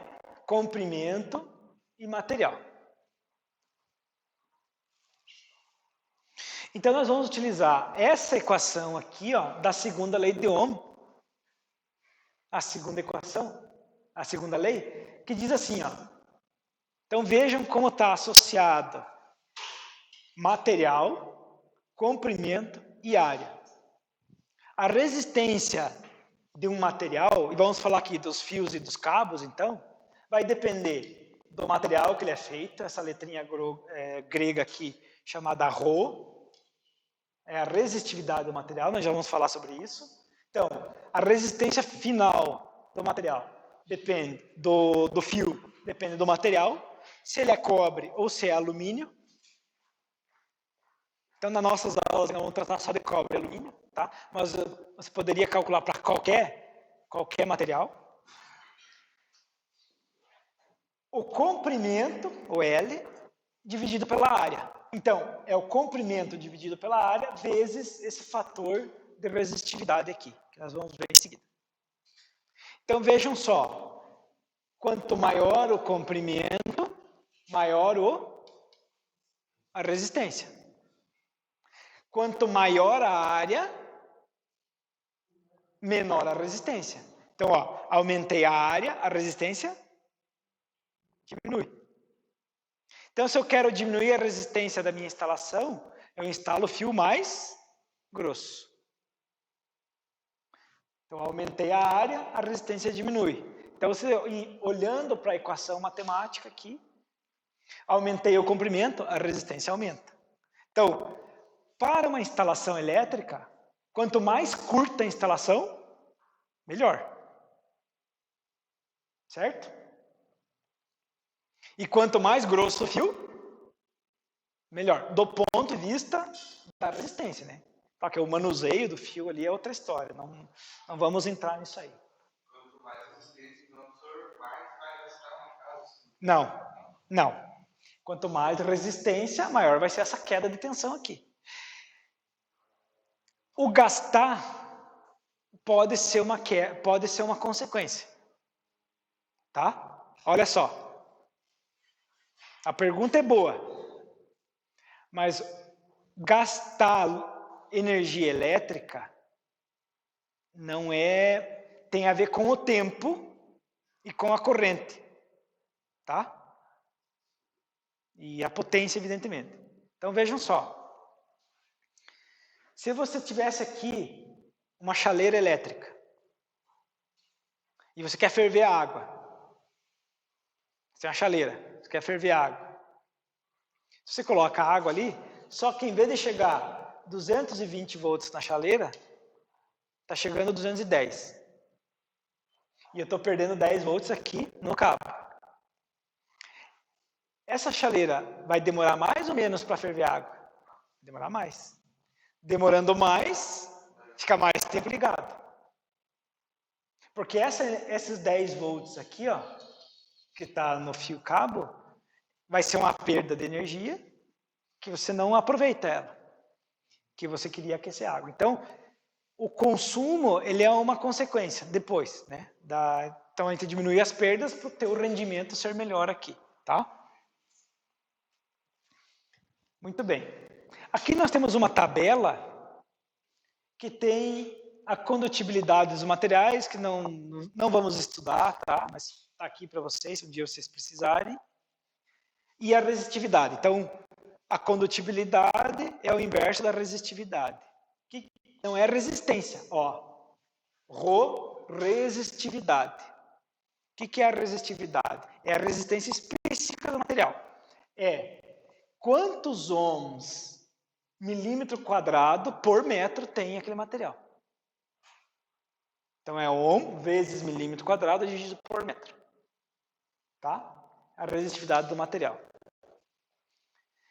Speaker 1: comprimento e material. Então, nós vamos utilizar essa equação aqui, ó, da segunda lei de Ohm, a segunda equação, a segunda lei, que diz assim, ó. Então, vejam como está associado material, comprimento e área. A resistência de um material, e vamos falar aqui dos fios e dos cabos, então, vai depender do material que ele é feito, essa letrinha grega aqui, chamada ρ, é a resistividade do material, nós já vamos falar sobre isso. Então, a resistência final do material depende do fio, depende do material, se ele é cobre ou se é alumínio. Então, nas nossas aulas, nós vamos tratar só de cobre e alumínio, tá? Mas você poderia calcular para qualquer material. O comprimento, o L, dividido pela área. Então, é o comprimento dividido pela área vezes esse fator de resistividade aqui, que nós vamos ver em seguida. Então, vejam só, quanto maior o comprimento, maior a resistência. Quanto maior a área, menor a resistência. Então, ó, aumentei a área, a resistência diminui. Então, se eu quero diminuir a resistência da minha instalação, eu instalo o fio mais grosso. Então, aumentei a área, a resistência diminui. Então, você, olhando para a equação matemática aqui, aumentei o comprimento, a resistência aumenta. Então, para uma instalação elétrica, quanto mais curta a instalação, melhor. Certo? E quanto mais grosso o fio, melhor. Do ponto de vista da resistência, né? Porque o manuseio do fio ali é outra história. Não vamos entrar nisso aí.
Speaker 3: Quanto mais resistência no absorver, mais vai gastar uma casa.
Speaker 1: Não. Quanto mais resistência, maior vai ser essa queda de tensão aqui. O gastar pode ser uma consequência. Tá? Olha só. A pergunta é boa. Mas gastar energia elétrica tem a ver com o tempo e com a corrente. Tá? E a potência, evidentemente. Então vejam só. Se você tivesse aqui uma chaleira elétrica e você quer ferver a água, você tem uma chaleira, você quer ferver a água. Se você coloca a água ali, só que em vez de chegar 220 volts na chaleira, está chegando 210. E eu estou perdendo 10 volts aqui no cabo. Essa chaleira vai demorar mais ou menos para ferver a água? Vai demorar mais. Demorando mais, fica mais tempo ligado. Porque esses 10 volts aqui, ó, que está no fio cabo, vai ser uma perda de energia que você não aproveita ela, que você queria aquecer a água. Então, o consumo, ele é uma consequência depois, né? Então, a gente diminui as perdas para o teu rendimento ser melhor aqui, tá? Muito bem. Aqui nós temos uma tabela que tem a condutibilidade dos materiais, que não vamos estudar, tá? Mas está aqui para vocês, se um dia vocês precisarem. E a resistividade. Então, a condutibilidade é o inverso da resistividade. Que não é resistência, ó. Resistividade. O que é a resistividade? É a resistência específica do material. É quantos ohms milímetro quadrado por metro tem aquele material. Então, é ohm vezes milímetro quadrado dividido por metro. Tá? A resistividade do material.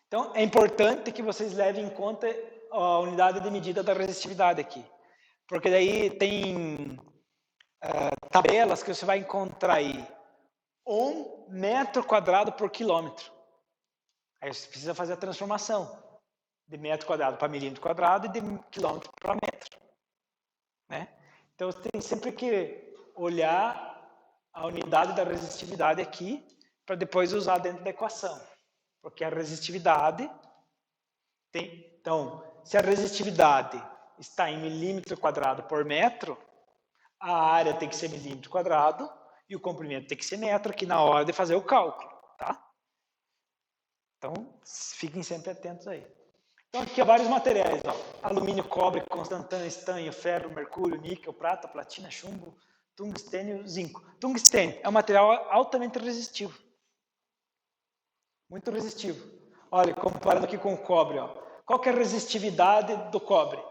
Speaker 1: Então, é importante que vocês levem em conta a unidade de medida da resistividade aqui. Porque daí tem tabelas que você vai encontrar aí. Ohm metro quadrado por quilômetro. Aí você precisa fazer a transformação de metro quadrado para milímetro quadrado e de quilômetro para metro. Né? Então, você tem sempre que olhar a unidade da resistividade aqui para depois usar dentro da equação. Porque a resistividade tem... Então, se a resistividade está em milímetro quadrado por metro, a área tem que ser milímetro quadrado e o comprimento tem que ser metro aqui na hora de fazer o cálculo. Tá? Então, fiquem sempre atentos aí. Então, aqui há vários materiais. Ó. Alumínio, cobre, constantâneo, estanho, ferro, mercúrio, níquel, prata, platina, chumbo, tungstênio, zinco. Tungstênio é um material altamente resistivo. Muito resistivo. Olha, comparando aqui com o cobre. Ó. Qual que é a resistividade do cobre?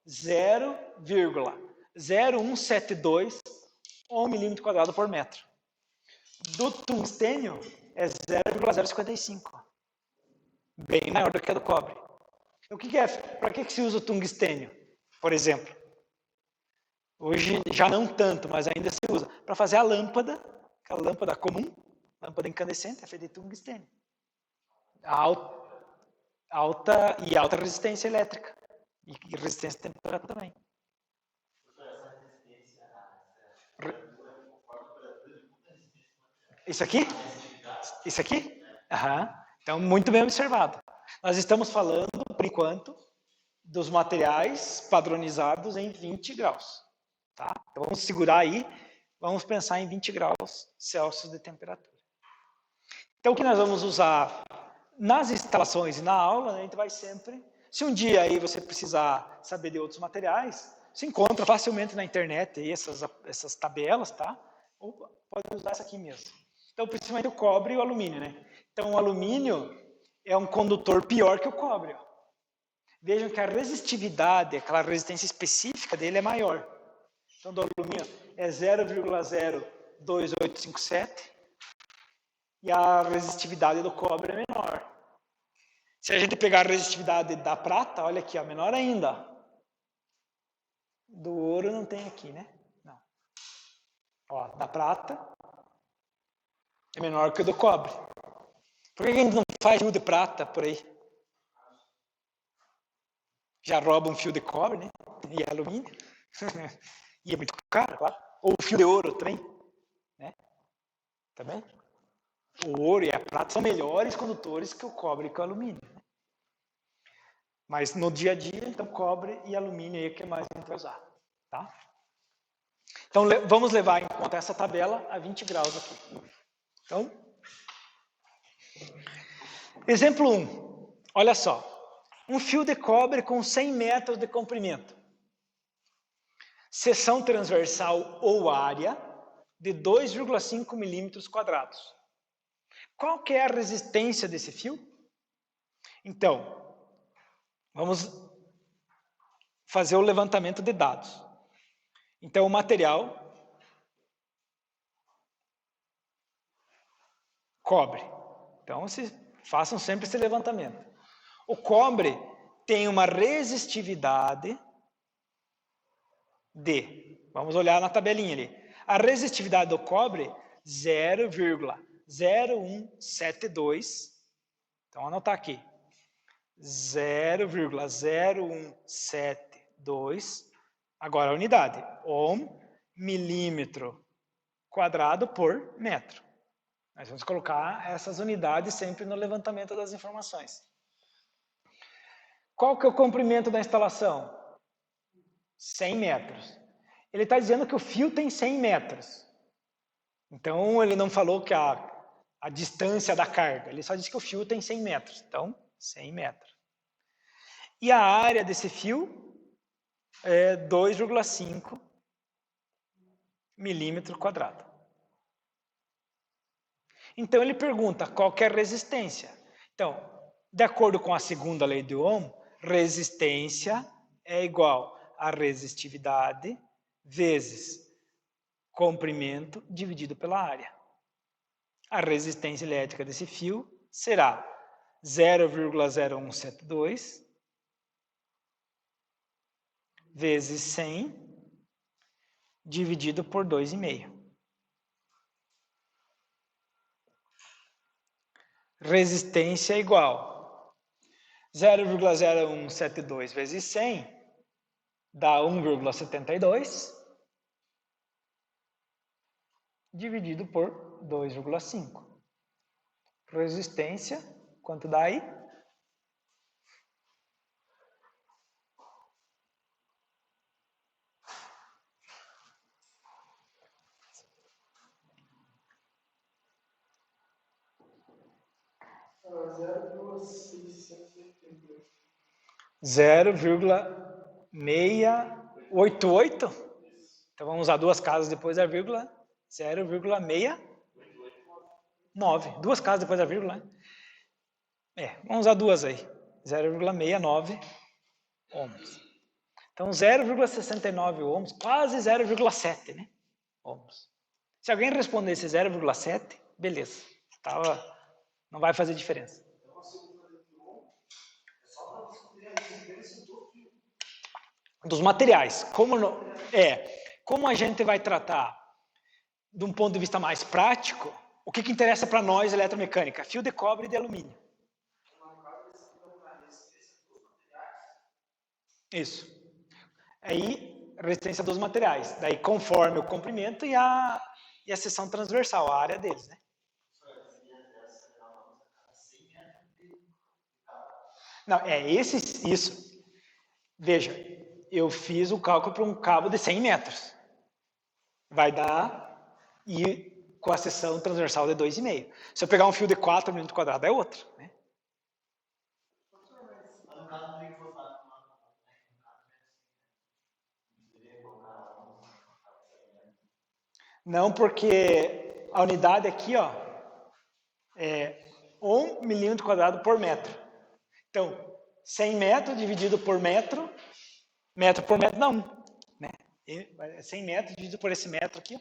Speaker 1: 0,0172 ohm milímetro quadrado por metro. Do tungstênio é 0,055. Bem maior do que a do cobre. O que é? Para que se usa o tungstênio, por exemplo? Hoje já não tanto, mas ainda se usa. Para fazer a lâmpada, aquela lâmpada comum, lâmpada incandescente, é feita de tungstênio. Alta resistência elétrica. E resistência à temperatura também. Isso aqui? Isso aqui? Aham. Então, muito bem observado. Nós estamos falando, por enquanto, dos materiais padronizados em 20 graus. Tá? Então, vamos segurar aí, vamos pensar em 20 graus Celsius de temperatura. Então, o que nós vamos usar nas instalações e na aula, né, a gente vai sempre... Se um dia aí você precisar saber de outros materiais, se encontra facilmente na internet aí essas tabelas, tá? Ou pode usar essa aqui mesmo. Então, principalmente o cobre e o alumínio, né? Então, o alumínio é um condutor pior que o cobre. Ó. vejam que a resistividade, aquela resistência específica dele é maior. Então, do alumínio é 0,02857 e a resistividade do cobre é menor. Se a gente pegar a resistividade da prata, olha aqui, ó, menor ainda. Do ouro não tem aqui, né? Não. Ó, da prata é menor que o do cobre. Por que a gente não faz fio de prata por aí? Já rouba um fio de cobre, né? E é alumínio. E é muito caro, claro. Ou o fio de ouro também, né? Também. O ouro e a prata são melhores condutores que o cobre e que o alumínio. Né? Mas no dia a dia, então, cobre e alumínio é o que mais a gente vai usar. Tá? Então, vamos levar em conta essa tabela a 20 graus aqui. Então, exemplo 1. Olha só. Um fio de cobre com 100 metros de comprimento. Seção transversal ou área de 2,5 milímetros quadrados. Qual que é a resistência desse fio? Então, vamos fazer o levantamento de dados. Então, o material, cobre. Então, façam sempre esse levantamento. O cobre tem uma resistividade de, vamos olhar na tabelinha ali. A resistividade do cobre, 0,0172. Então, anotar aqui. 0,0172. Agora a unidade. Ohm, milímetro quadrado por metro. Nós vamos colocar essas unidades sempre no levantamento das informações. Qual que é o comprimento da instalação? 100 metros. Ele está dizendo que o fio tem 100 metros. Então, ele não falou que a distância da carga. Ele só disse que o fio tem 100 metros. Então, 100 metros. E a área desse fio é 2,5 milímetro quadrado. Então, ele pergunta qual que é a resistência. Então, de acordo com a segunda lei de Ohm, resistência é igual a resistividade vezes comprimento dividido pela área. A resistência elétrica desse fio será 0,0172 vezes 100 dividido por 2,5. Resistência é igual 0,0172 vezes 100 dá 1,72 dividido por 2,5. Resistência, quanto dá aí? (0,688). Então vamos usar duas casas depois da vírgula. 0,69. Duas casas depois da vírgula. Vamos usar duas aí. 0,69 ohms. Então 0,69 ohms, quase 0,7, né? Ohms. Se alguém respondesse 0,7, beleza. Não vai fazer diferença. Dos materiais. Como a gente vai tratar de um ponto de vista mais prático, o que interessa para nós, eletromecânica? Fio de cobre e de alumínio. Isso. Aí, resistência dos materiais. Daí, conforme o comprimento e a seção transversal, a área deles, né? Não, isso. Veja, eu fiz o cálculo para um cabo de 100 metros. Vai dar, e com a seção transversal de 2,5. Se eu pegar um fio de 4 milímetros quadrados, é outro, né? Não, porque a unidade aqui, ó, é 1 milímetro quadrado por metro. Então, 100 metros dividido por metro, metro por metro dá 1. Né? 100 metros dividido por esse metro aqui,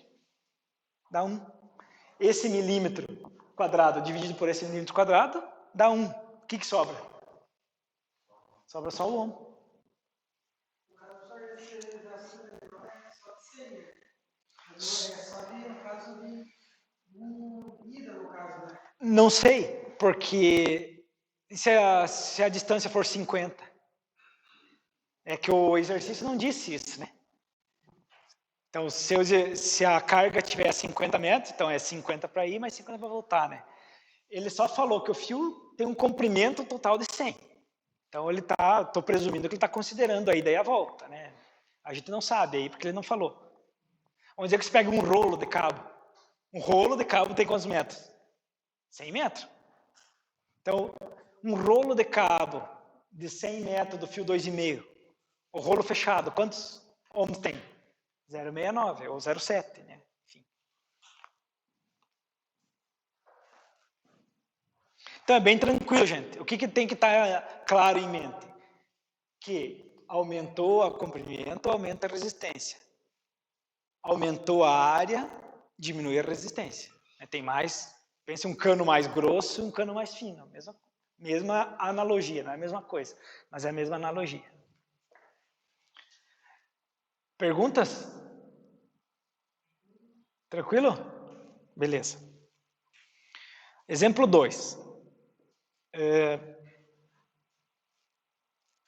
Speaker 1: dá 1. Esse milímetro quadrado dividido por esse milímetro quadrado, dá 1. O que sobra? Sobra só o ohm. Não sei, porque se a distância for 50, é que o exercício não disse isso, né? Então, se a carga tiver 50 metros, então é 50 para ir, mais 50 para voltar, né? Ele só falou que o fio tem um comprimento total de 100. Então, estou presumindo que ele está considerando a ida e a volta, né? A gente não sabe aí, porque ele não falou. Vamos dizer que você pega um rolo de cabo. Um rolo de cabo tem quantos metros? 100 metros. Então, um rolo de cabo de 100 metros do fio 2,5, o rolo fechado, quantos ohms tem? 0,69 ou 0,7, né? Enfim. Então, é bem tranquilo, gente. O que tem que estar claro em mente? Que aumentou o comprimento, aumenta a resistência. Aumentou a área, diminui a resistência. Tem mais, pense um cano mais grosso e um cano mais fino. Mesma analogia, não é a mesma coisa, mas é a mesma analogia. Perguntas? Tranquilo? Beleza. Exemplo 2.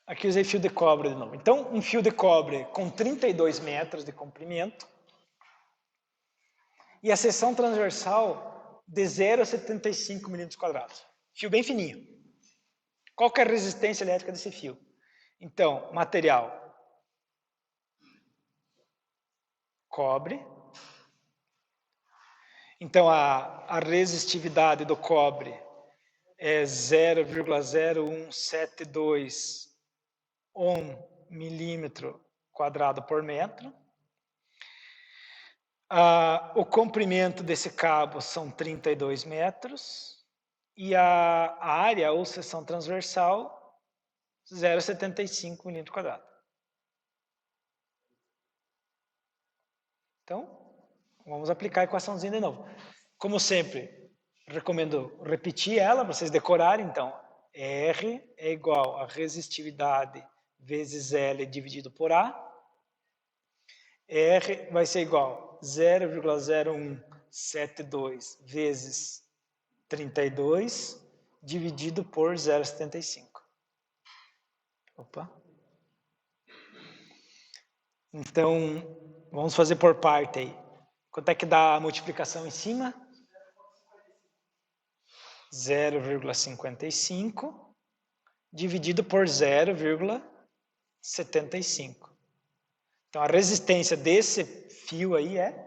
Speaker 1: Aqui usei fio de cobre de novo. Então, um fio de cobre com 32 metros de comprimento e a seção transversal de 0,75 milímetros quadrados. Fio bem fininho. Qual que é a resistência elétrica desse fio? Então, material cobre. Então, a resistividade do cobre é 0,0172 ohm milímetro quadrado por metro. O comprimento desse cabo são 32 metros e a área ou seção transversal 0,75 milímetro quadrado. Então, vamos aplicar a equaçãozinha de novo. Como sempre, recomendo repetir ela para vocês decorarem. Então, R é igual a resistividade vezes L dividido por A. R vai ser igual a 0,0172 vezes 32 dividido por 0,75. Opa. Então, vamos fazer por parte aí. Quanto é que dá a multiplicação em cima? 0,55 dividido por 0,75. Então, a resistência desse fio aí é...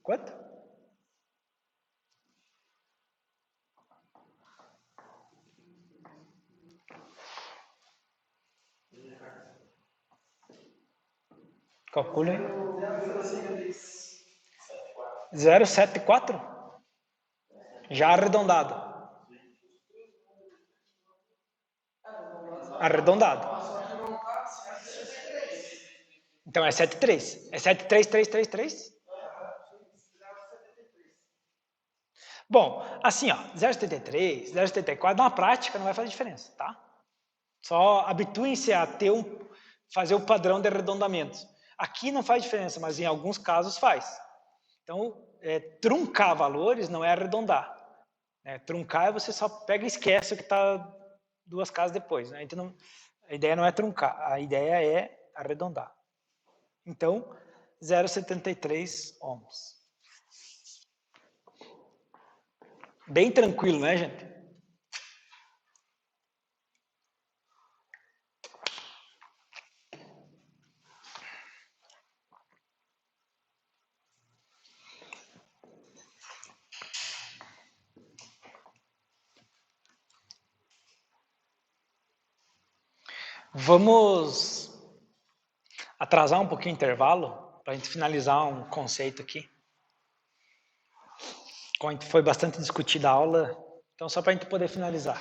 Speaker 1: Quanto? Calcule aí. 0,74? Já arredondado. Arredondado. Então é 7,3. É 7,3333? Bom, assim, ó, 0,73, 0,74, na prática não vai fazer diferença, tá? Só habituem-se a fazer o padrão de arredondamentos. Aqui não faz diferença, mas em alguns casos faz. Então, truncar valores não é arredondar. Truncar é você só pega e esquece o que está 2 casas depois. Né? Então, a ideia não é truncar, a ideia é arredondar. Então, 0,73 ohms. Bem tranquilo, né, gente? Vamos atrasar um pouquinho o intervalo para a gente finalizar um conceito aqui. Como foi bastante discutida a aula, Então, só para a gente poder finalizar.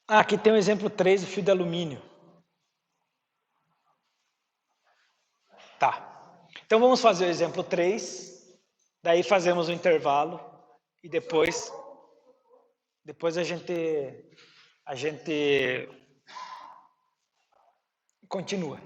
Speaker 1: Aqui tem o exemplo 3, o fio de alumínio. Tá. Então, vamos fazer o exemplo 3, daí fazemos o intervalo e depois a gente continua.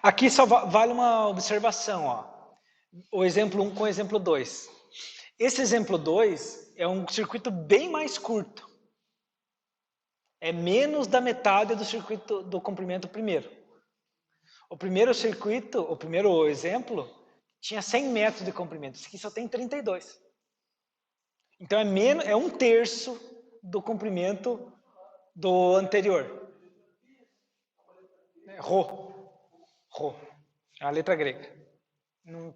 Speaker 1: Aqui só vale uma observação, ó. O exemplo 1 com o exemplo 2. Esse exemplo 2 é um circuito bem mais curto. É menos da metade do circuito do comprimento primeiro. O primeiro circuito, o primeiro exemplo, tinha 100 metros de comprimento. Esse aqui só tem 32. Então é 1/3 do comprimento do anterior. Rho. É a letra grega.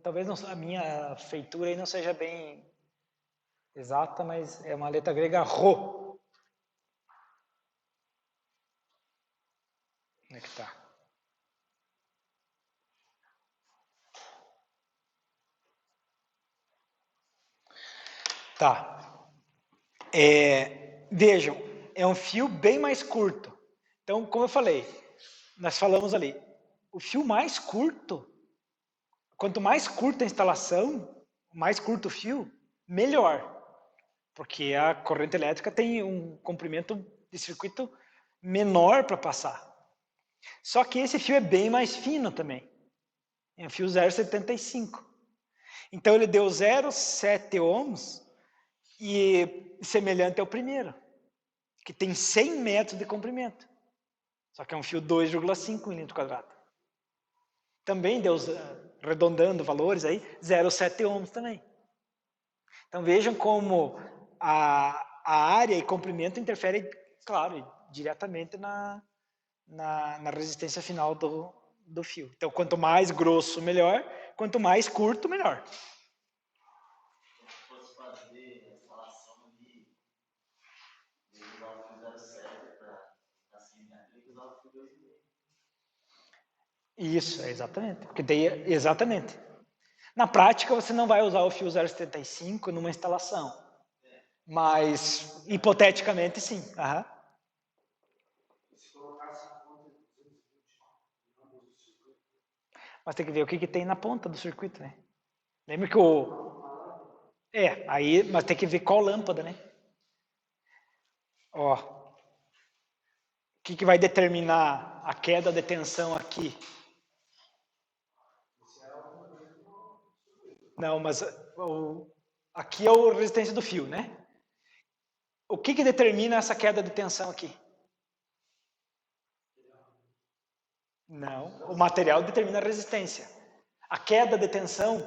Speaker 1: Talvez a minha feitura aí não seja bem exata, mas é uma letra grega Rho. Onde é que está? Tá. Vejam, é um fio bem mais curto. Então, como eu falei, nós falamos ali, o fio mais curto, quanto mais curta a instalação, mais curto o fio, melhor. Porque a corrente elétrica tem um comprimento de circuito menor para passar. Só que esse fio é bem mais fino também. É um fio 0,75. Então ele deu 0,7 ohms e semelhante ao primeiro, que tem 100 metros de comprimento. Só que é um fio 2,5 milímetro quadrado. Também deu, arredondando valores aí, 0,7 ohms também. Então vejam como a área e comprimento interferem, claro, diretamente na resistência final do fio. Então quanto mais grosso, melhor. Quanto mais curto, melhor.
Speaker 5: Se fosse fazer a instalação de usar o fio 0,7 para 100 metros, tem que usar o fio 2,5.
Speaker 1: Isso, exatamente. Porque daí, exatamente. Na prática, você não vai usar o fio 0,75 numa instalação. Mas, hipoteticamente, sim. Aham.
Speaker 2: Se colocasse a ponta de 220 do circuito.
Speaker 1: Mas tem que ver o que tem na ponta do circuito, né? Lembra que aí, mas tem que ver qual lâmpada, né? Ó. O que vai determinar a queda de tensão aqui? Não, mas aqui é a resistência do fio, né? O que determina essa queda de tensão aqui? Não, o material determina a resistência. A queda de tensão,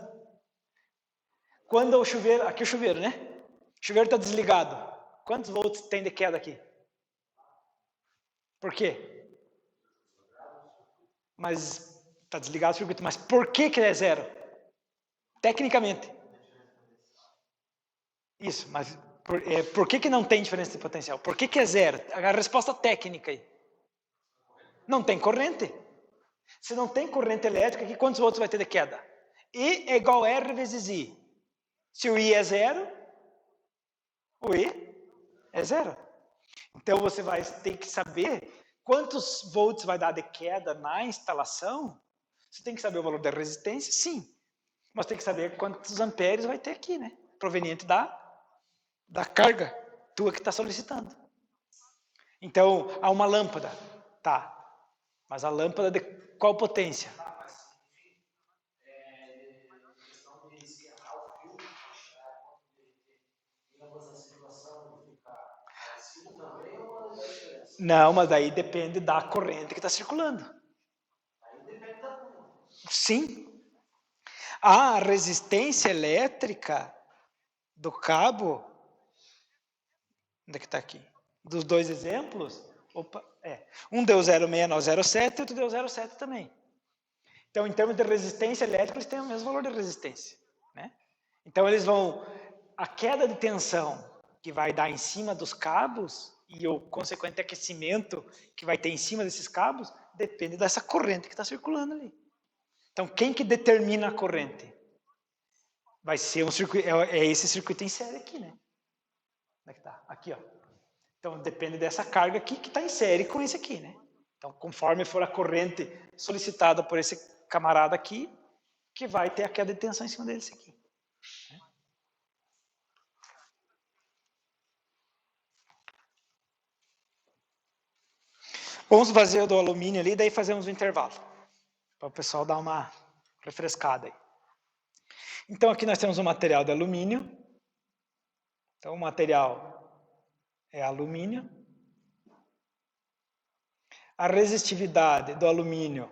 Speaker 1: quando o chuveiro, aqui é o chuveiro, né? O chuveiro está desligado. Quantos volts tem de queda aqui? Por quê? Mas está desligado o circuito, mas por que é zero? Tecnicamente. Isso, mas por que não tem diferença de potencial? Por que é zero? A resposta técnica aí. Não tem corrente. Se não tem corrente elétrica, aqui quantos volts vai ter de queda? I é igual a R vezes I. Se o I é zero, o I é zero. Então você vai ter que saber quantos volts vai dar de queda na instalação. Você tem que saber o valor da resistência, sim. Mas tem que saber quantos amperes vai ter aqui, né? Proveniente da carga tua que está solicitando. Então, há uma lâmpada. Tá. Mas a lâmpada de qual potência?
Speaker 2: Questão de esquentar o fio, chegar a ponto de ambas as situações ficar parecido também, ou não é diferença?
Speaker 1: Não, mas daí depende da corrente que está circulando.
Speaker 2: Aí depende da ponta.
Speaker 1: Sim. A resistência elétrica do cabo, onde é que está aqui? Dos dois exemplos, um deu 0,69, 0,7 e outro deu 0,7 também. Então, em termos de resistência elétrica, eles têm o mesmo valor de resistência, né? Então, a queda de tensão que vai dar em cima dos cabos e o consequente aquecimento que vai ter em cima desses cabos depende dessa corrente que está circulando ali. Então, quem que determina a corrente? Vai ser um circuito, é esse circuito em série aqui, né? Onde é que tá? Aqui, ó. Então, depende dessa carga aqui que está em série com esse aqui, né? Então, conforme for a corrente solicitada por esse camarada aqui, que vai ter a queda de tensão em cima desse aqui. Vamos fazer o do alumínio ali, daí fazemos o intervalo. Para o pessoal dar uma refrescada aí. Então, aqui nós temos um material de alumínio. Então, o material é alumínio. A resistividade do alumínio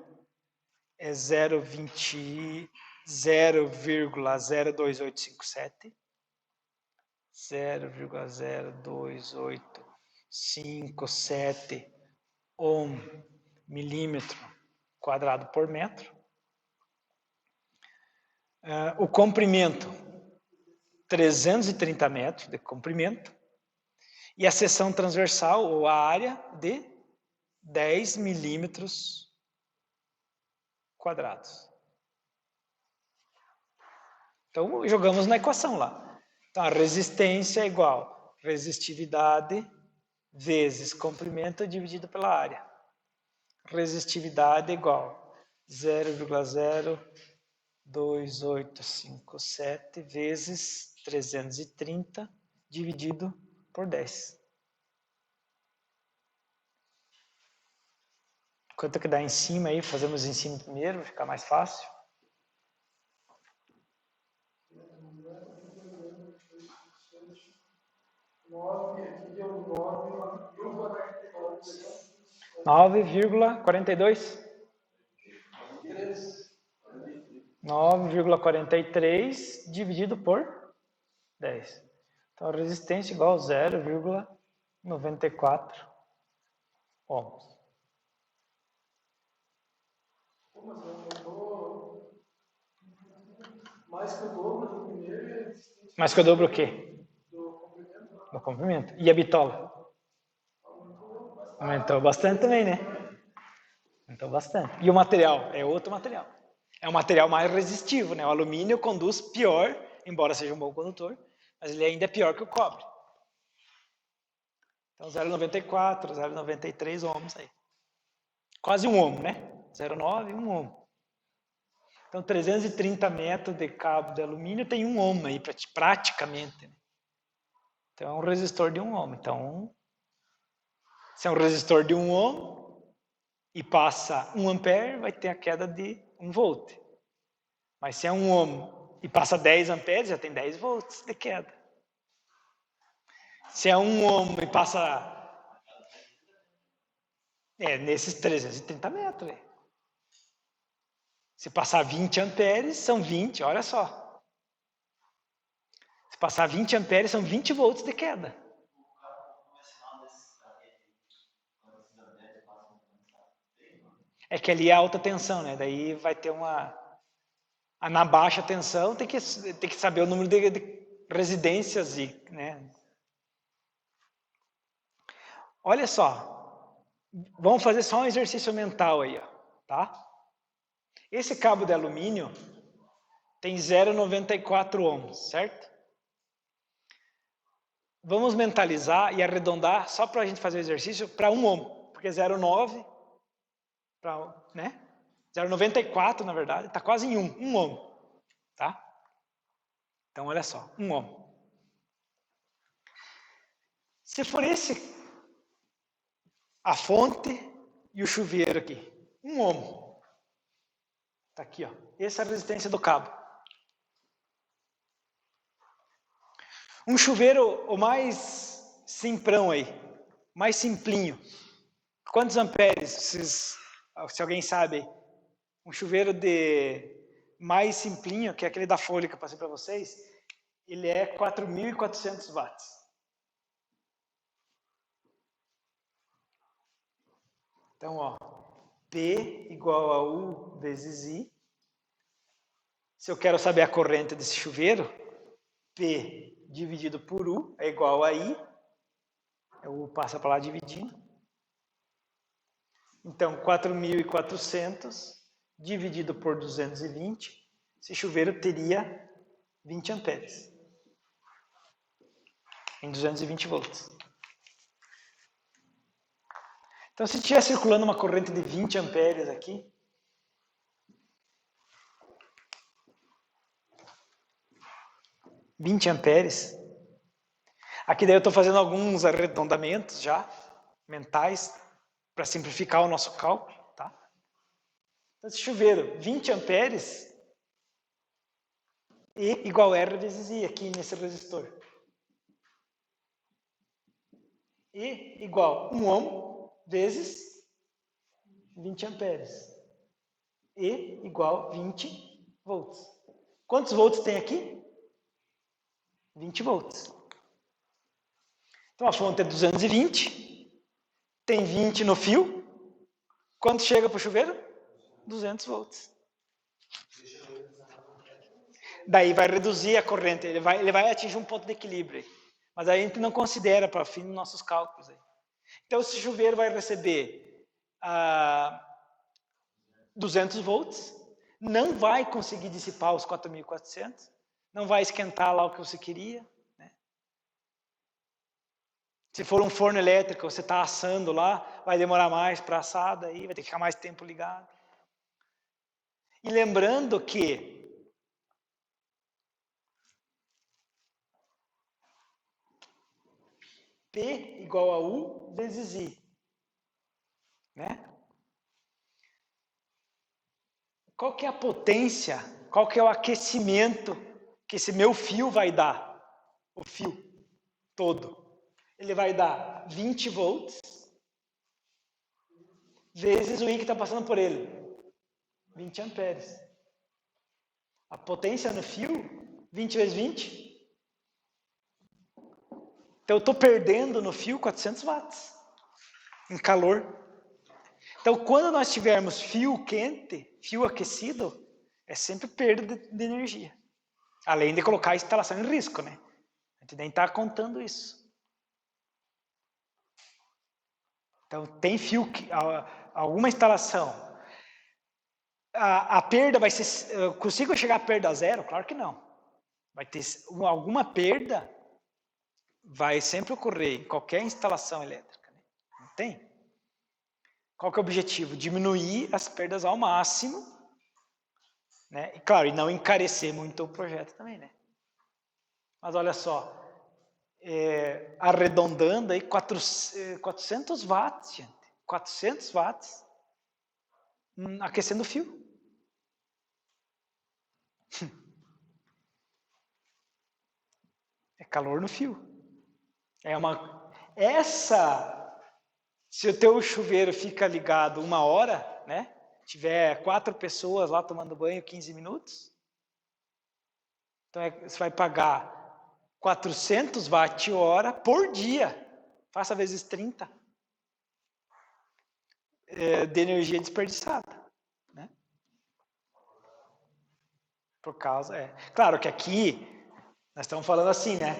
Speaker 1: é 0,02857. 0,02857 ohm milímetro quadrado por metro. O comprimento, 330 metros de comprimento. E a seção transversal, ou a área, de 10 milímetros quadrados. Então, jogamos na equação lá. Então, a resistência é igual a resistividade vezes comprimento dividido pela área. Resistividade é igual a 0,02857 vezes 330 dividido por 10. Quanto que dá em cima aí? Fazemos em cima primeiro, vai ficar mais fácil.
Speaker 4: Aqui deu
Speaker 1: 9,42. 9,43 dividido por 10. Então, a resistência é igual a 0,94 ohms.
Speaker 4: Mas aumentou mais que o dobro do primeiro e a resistência.
Speaker 1: Mais que o dobro o quê?
Speaker 4: Do comprimento.
Speaker 1: Do comprimento. E a bitola? Aumentou bastante também, né? Aumentou bastante. E o material? É outro material. É um material mais resistivo, né? O alumínio conduz pior, embora seja um bom condutor, mas ele ainda é pior que o cobre. Então, 0,94, 0,93 ohms aí. Quase um ohm, né? 0,9, 1 ohm. Então, 330 metros de cabo de alumínio tem 1 ohm aí, praticamente. Né? Então, é um resistor de 1 ohm. Então, se é um resistor de 1 ohm e passa 1 ampere, vai ter a queda de 1 volt. Mas se é 1 ohm e passa 10 amperes, já tem 10 volts de queda. Se é 1 ohm e passa... nesses 330 metros. Se passar 20 amperes, são 20, olha só. Se passar 20 amperes, são 20 volts de queda. É que ali é alta tensão, né? Daí vai ter uma... Na baixa tensão tem que saber o número de residências e, né? Olha só, vamos fazer só um exercício mental aí, ó, tá? Esse cabo de alumínio tem 0,94 ohms, certo? Vamos mentalizar e arredondar só para a gente fazer o exercício para 1 ohm, porque 0,9, né? 0,94 na verdade, está quase em 1 ohm, tá? Então olha só, 1 ohm. Se for a fonte e o chuveiro aqui, 1 ohm. Está aqui, ó. Essa é a resistência do cabo. Um chuveiro o mais simprão aí, mais simplinho. Quantos amperes? Se alguém sabe, um chuveiro de mais simplinho, que é aquele da Folha que eu passei para vocês, ele é 4.400 watts. Então, ó, P igual a U vezes I. Se eu quero saber a corrente desse chuveiro, P dividido por U é igual a I. O U passa para lá dividindo. Então, 4.400 dividido por 220, esse chuveiro teria 20 amperes. Em 220 volts. Então, se estiver circulando uma corrente de 20 amperes aqui, aqui daí eu estou fazendo alguns arredondamentos já, mentais, para simplificar o nosso cálculo, tá? Então, esse chuveiro, 20 amperes, E igual R vezes I aqui nesse resistor. E igual 1 ohm vezes 20 amperes. E igual 20 volts. Quantos volts tem aqui? 20 volts. Então a fonte é 220, tem 20 no fio. Quanto chega para o chuveiro? 200 volts. Daí vai reduzir a corrente, ele vai atingir um ponto de equilíbrio. Mas aí a gente não considera para fim dos nossos cálculos. Aí. Então esse chuveiro vai receber 200 volts, não vai conseguir dissipar os 4.400, não vai esquentar lá o que você queria. Né? Se for um forno elétrico, você está assando lá, vai demorar mais para assar, daí vai ter que ficar mais tempo ligado. E lembrando que P igual a U vezes I. Né? Qual que é a potência, qual que é o aquecimento que esse meu fio vai dar? O fio todo. Ele vai dar 20 volts vezes o I que está passando por ele. 20 amperes. A potência no fio, 20 vezes 20. Então eu estou perdendo no fio 400 watts em calor. Então quando nós tivermos fio quente, fio aquecido, é sempre perda de energia. Além de colocar a instalação em risco, né? A gente nem está contando isso. Então tem fio, alguma instalação. A perda vai ser... Consigo chegar a perda a zero? Claro que não. Vai ter alguma perda, vai sempre ocorrer em qualquer instalação elétrica. Né? Não tem? Qual que é o objetivo? Diminuir as perdas ao máximo, né? E claro, e não encarecer muito o projeto também, né? Mas olha só, arredondando aí 400 watts, gente. 400 watts aquecendo o fio. É calor no fio. Se o teu chuveiro fica ligado 1 hora, né? Tiver 4 pessoas lá tomando banho 15 minutos, então você vai pagar 400 watt-hora por dia. Faça vezes 30 de energia desperdiçada. Né? Por causa... Claro que aqui, nós estamos falando assim, né?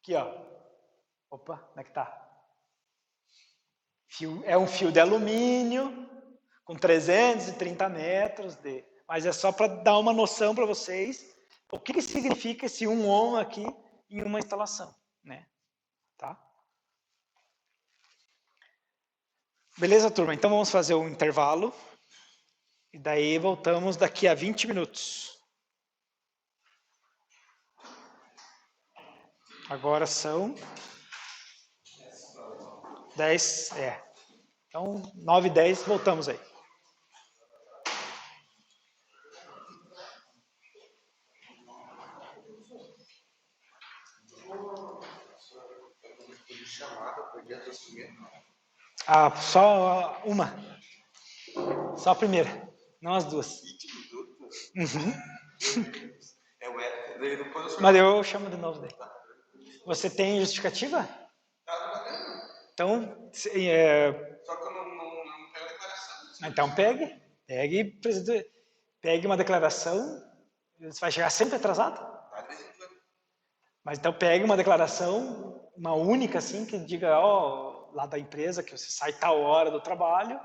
Speaker 1: Aqui, ó. Opa, como é que tá? É um fio de alumínio, com 330 metros, mas é só para dar uma noção para vocês o que significa esse 1 ohm aqui em uma instalação. Né? Tá? Beleza, turma? Então vamos fazer um intervalo e daí voltamos daqui a 20 minutos. Agora são 10, Então, 9h10, voltamos aí. Só uma. Só a primeira, não as duas. Mas eu chamo de novo daí. Você tem justificativa? Então,
Speaker 3: Só que eu não pego a declaração.
Speaker 1: Então pegue uma declaração. Você vai chegar sempre atrasado? Mas então pegue uma declaração, uma única assim, que diga, ó, lá da empresa, que você sai tal hora do trabalho,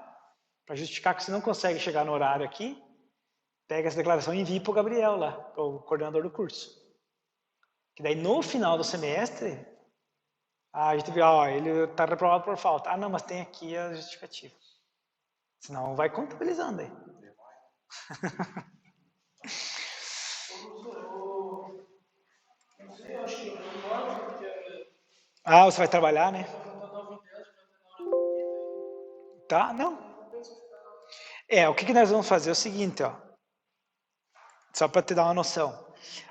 Speaker 1: para justificar que você não consegue chegar no horário aqui, pega essa declaração e envie para o Gabriel lá, o coordenador do curso. Que daí no final do semestre, a gente vê, ó, ele está reprovado por falta. Ah, não, mas tem aqui a justificativa. Senão vai contabilizando aí.
Speaker 4: Não sei, eu acho que eu concordo, porque
Speaker 1: Ah, você vai trabalhar, né? Tá, não. O que nós vamos fazer é o seguinte, ó. Só para te dar uma noção.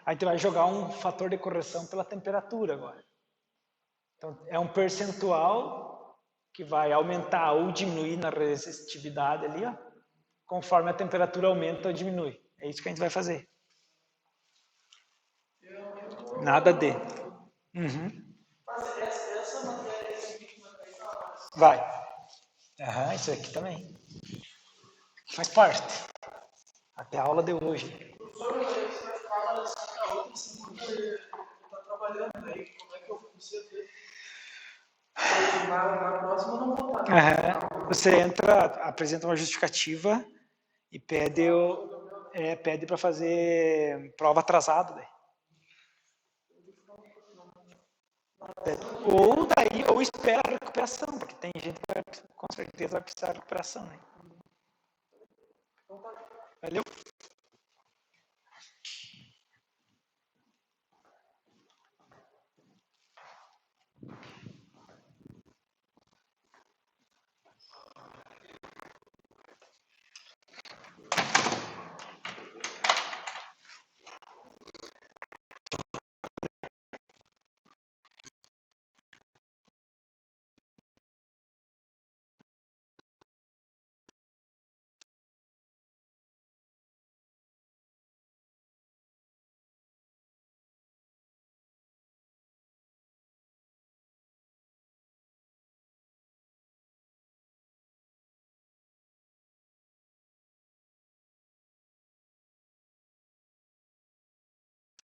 Speaker 1: A gente vai jogar um fator de correção pela temperatura agora. Então, é um percentual que vai aumentar ou diminuir na resistividade ali, ó, conforme a temperatura aumenta ou diminui. É isso que a gente vai fazer. Nada de. Uhum.
Speaker 4: Mas essa matéria, esse vídeo vai cair na hora.
Speaker 1: Vai. Isso aqui também. Faz parte. Até a aula de hoje.
Speaker 4: Professor, você vai ficar na lição da outra semana e está trabalhando aí. Como é que eu consigo ver? Na próxima eu não vou estar.
Speaker 1: Você entra, apresenta uma justificativa e pede para fazer prova atrasada. Daí. Ou espera a recuperação, porque tem gente que com certeza vai precisar de recuperação. Né? Valeu?